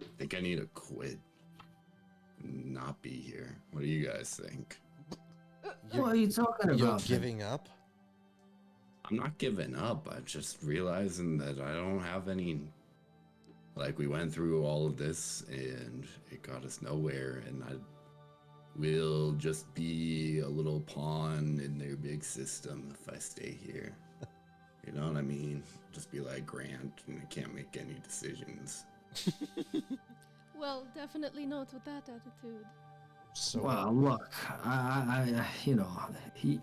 I think I need to quit. Not be here. What do you guys think? What are you talking You're about? then? giving up? I'm not giving up. I'm just realizing that I don't have any. Like, we went through all of this and it got us nowhere, and I will just be a little pawn in their big system if I stay here. You know what I mean? Just be like Grant and I can't make any decisions. Well, definitely not with that attitude. So Well, look, I you know,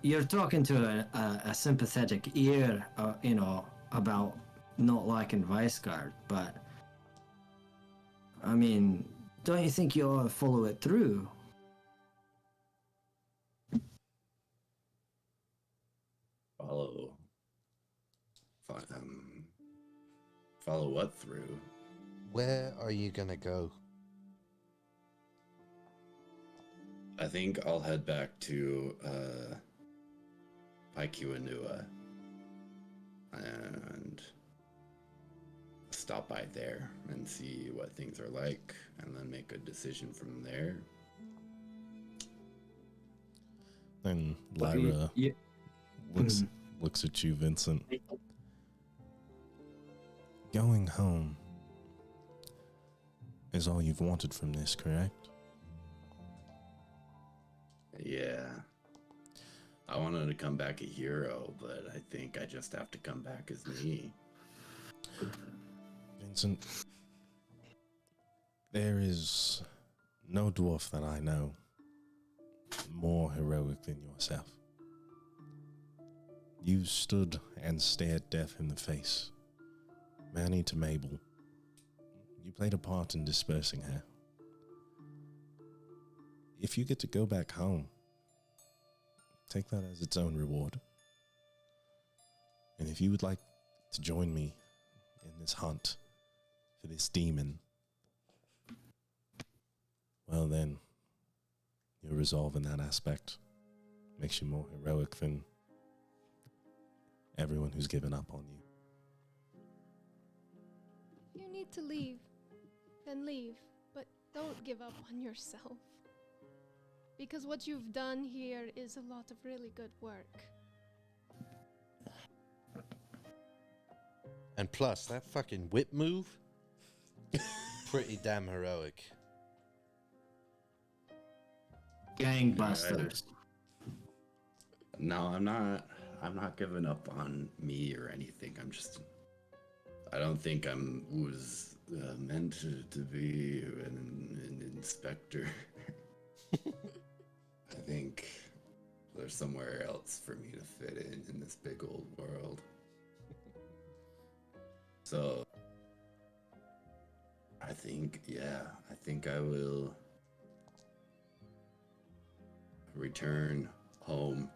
you're talking to a sympathetic ear, you know, about not liking Weisgard, but I mean, don't you think you ought to follow it through? Follow. Follow what through? where are you gonna go? I think I'll head back to Paikiwanua and stop by there and see what things are like, and then make a decision from there. And But Lyra you- looks at you, Vincent. Going home is all you've wanted from this, correct? Yeah. I wanted to come back a hero, but I think I just have to come back as me. Vincent, there is no dwarf that I know more heroic than yourself. You stood and stared death in the face, Manny to Mabel. You played a part in dispersing her. If you get to go back home, take that as its own reward. And if you would like to join me in this hunt for this demon, well then, your resolve in that aspect makes you more heroic than everyone who's given up on you. You need to leave. Then leave. But don't give up on yourself. Because what you've done here is a lot of really good work. And plus, that fucking whip move, pretty damn heroic. Gangbusters. No, I'm not giving up on me or anything. I don't think was meant to be an inspector. I think there's somewhere else for me to fit in this big old world. So I think I will return home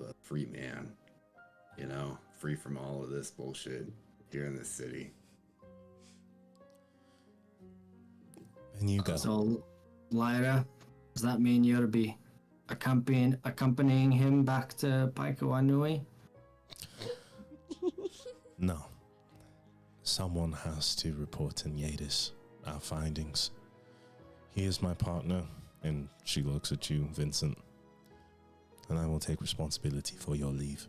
a free man, free from all of this bullshit here in this city. And you go. So, Lyra, does that mean you'll be accompanying him back to Paikawanui? No. Someone has to report in Yadis our findings. He is my partner, and she looks at you, Vincent, and I will take responsibility for your leave.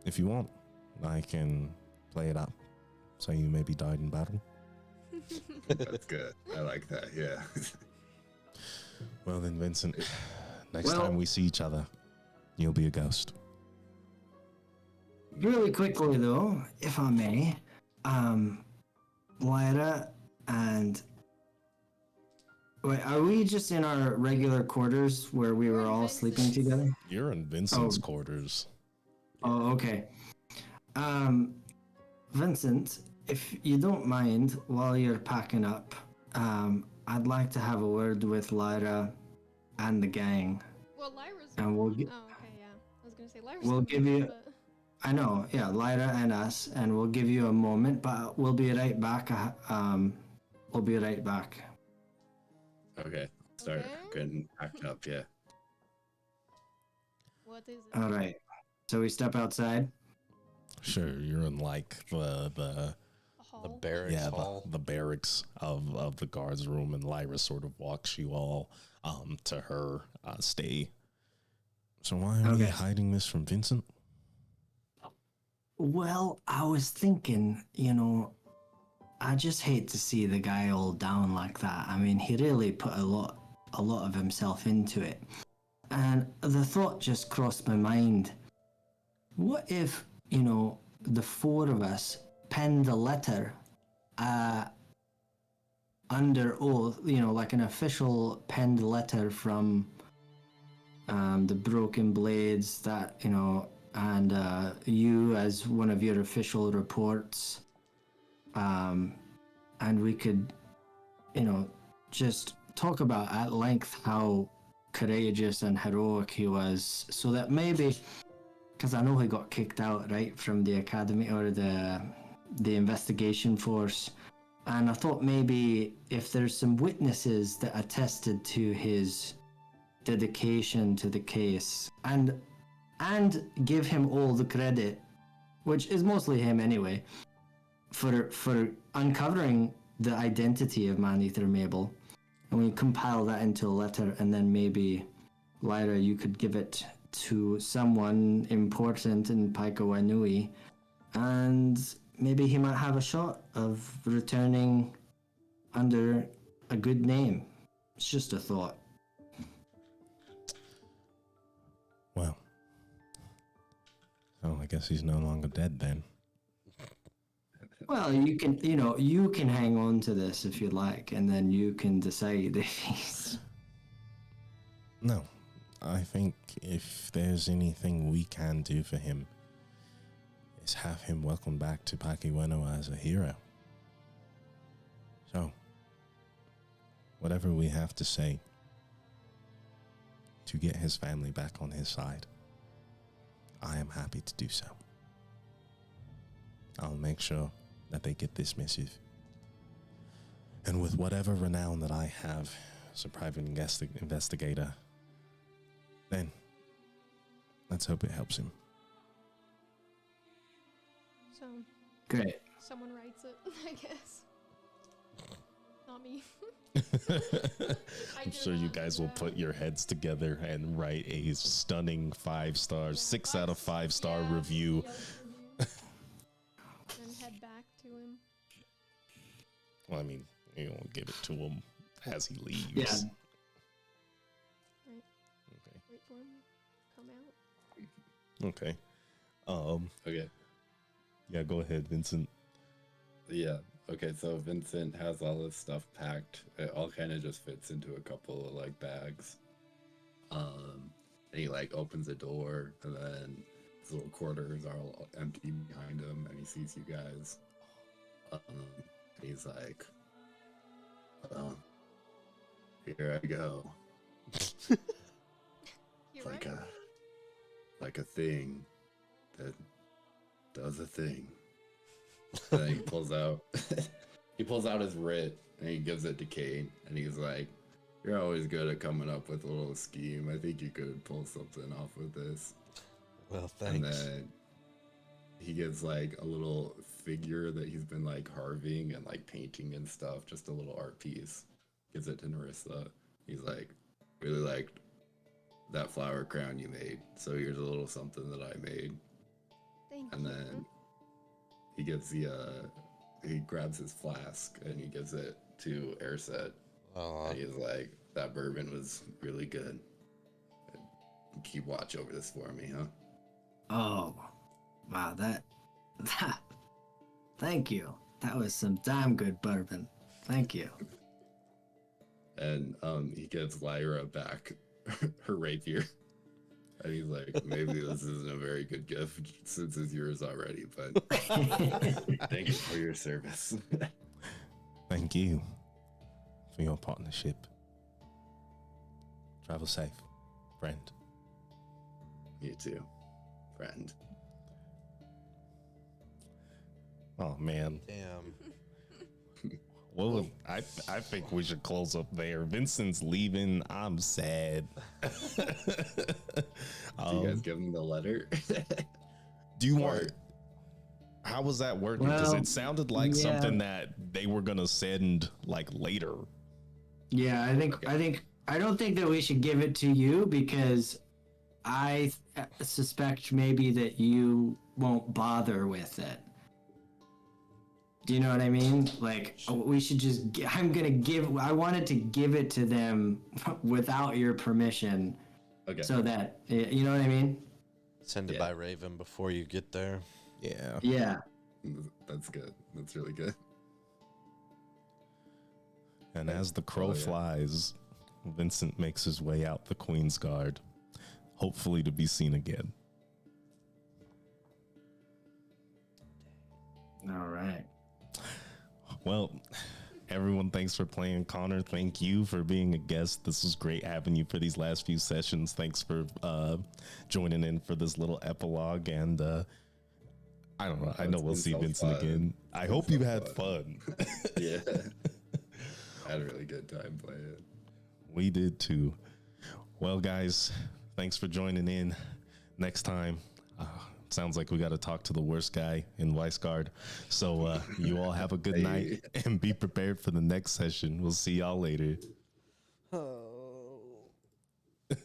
If you want, I can play it up so you maybe died in battle. That's good. I like that, yeah. Well then, Vincent, next time we see each other, you'll be a ghost. Really quickly though, if I may, Lyra and wait, are we just in our regular quarters where we were all sleeping together? You're in Vincent's quarters. Oh, okay. Vincent, if you don't mind, while you're packing up, I'd like to have a word with Lyra and the gang. Well, Lyra's... And we'll Oh, okay, yeah. I was gonna say Lyra's... We'll give you... But... I know, yeah, Lyra and us, and we'll give you a moment, but we'll be right back. We'll be right back. Okay, start getting packed up, yeah. What is it? All right. So we step outside. Sure, you're in like the hall. The barracks hall. the barracks of the guards room, and Lyra sort of walks you all to her stay. So why are we hiding this from Vincent? Well, I was thinking, I just hate to see the guy all down like that. I mean, he really put a lot of himself into it. And the thought just crossed my mind. What if, the four of us penned a letter under oath, like an official penned letter from the Broken Blades that, and you as one of your official reports, and we could, just talk about at length how courageous and heroic he was, so that maybe, because I know he got kicked out, right, from the academy or the investigation force, and I thought maybe if there's some witnesses that attested to his dedication to the case, and give him all the credit, which is mostly him anyway, for uncovering the identity of Man-Eater Mabel. And we compile that into a letter, and then maybe, Lyra, you could give it to someone important in Paikawanui, and maybe he might have a shot of returning under a good name. It's just a thought. guess he's no longer dead then. Well, you can hang on to this if you like, and then you can decide if he's. No, I think if there's anything we can do for him, is have him welcome back to Pakiweno as a hero. So, whatever we have to say to get his family back on his side, I am happy to do so. I'll make sure that they get this missive. And with whatever renown that I have as a private investigator, then let's hope it helps him. So, Great. someone writes it, I guess. Not me. I'm sure you guys will put your heads together and write a stunning 5 stars, 6 out of 5 star review. And head back to him. Well, I mean, you know, give it to him as he leaves. Yeah. Right. Okay. Wait for him to come out. Okay. Okay. Yeah, go ahead, Vincent. Yeah. Okay, so Vincent has all this stuff packed. It all kind of just fits into a couple of like bags. And he like opens a door, and then his little quarters are all empty behind him, and he sees you guys. And he's like, "Here I go." You're Like right. a thing that does a thing. And then he pulls out his writ and he gives it to Kane, and he's like, "You're always good at coming up with a little scheme. I think you could pull something off with this." Well, And thanks. then he gives like a little figure that he's been like carving and like painting and stuff, just a little art piece. Gives it to Narissa. He's like, "Really liked that flower crown you made, so here's a little something that I made." Thank And you. then he gives he grabs his flask and he gives it to Airset. Aw, And he's like, "That bourbon was really good. Keep watch over this for me, huh?" Oh, wow, that, thank you. That was some damn good bourbon. Thank you. And he gives Lyra back her rapier. And he's like, "Maybe this isn't a very good gift since it's yours already, but thank you for your service." Thank you for your partnership. Travel safe, friend. You too, friend. Oh, man. damn. Well, I think we should close up there. Vincent's leaving. I'm sad. Do you guys give him the letter? Do you Or- want? How was that working? Because Well, it sounded like yeah. something that they were gonna send like later. Yeah, I don't think that we should give it to you because I suspect maybe that you won't bother with it. Do you know what I mean? Like, we should just. I wanted to give it to them without your permission, Okay. so that you know what I mean. Send it Yeah. by Raven before you get there. Yeah. Yeah. That's good. That's really good. And as the crow Oh, yeah. flies, Vincent makes his way out the Queen's Guard, hopefully to be seen again. All right. Well, everyone, thanks for playing. Connor, thank you for being a guest. This was great having you for these last few sessions. Thanks for joining in for this little epilogue. And I don't know. I know It's we'll been see so Vincent fun. again. I It's hope been you so had fun. fun. Yeah. I had a really good time playing. We did too. Well, guys, thanks for joining in. Next time, sounds like we got to talk to the worst guy in Weisgard. So you all have a good Hey. night and be prepared for the next session. We'll see y'all later. Oh. Ooh.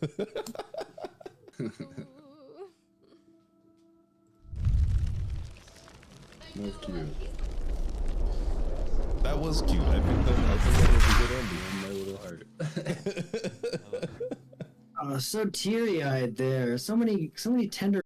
That was cute. That was cute. I think that was a good ending. In my little heart. Oh, so teary-eyed there. So many tender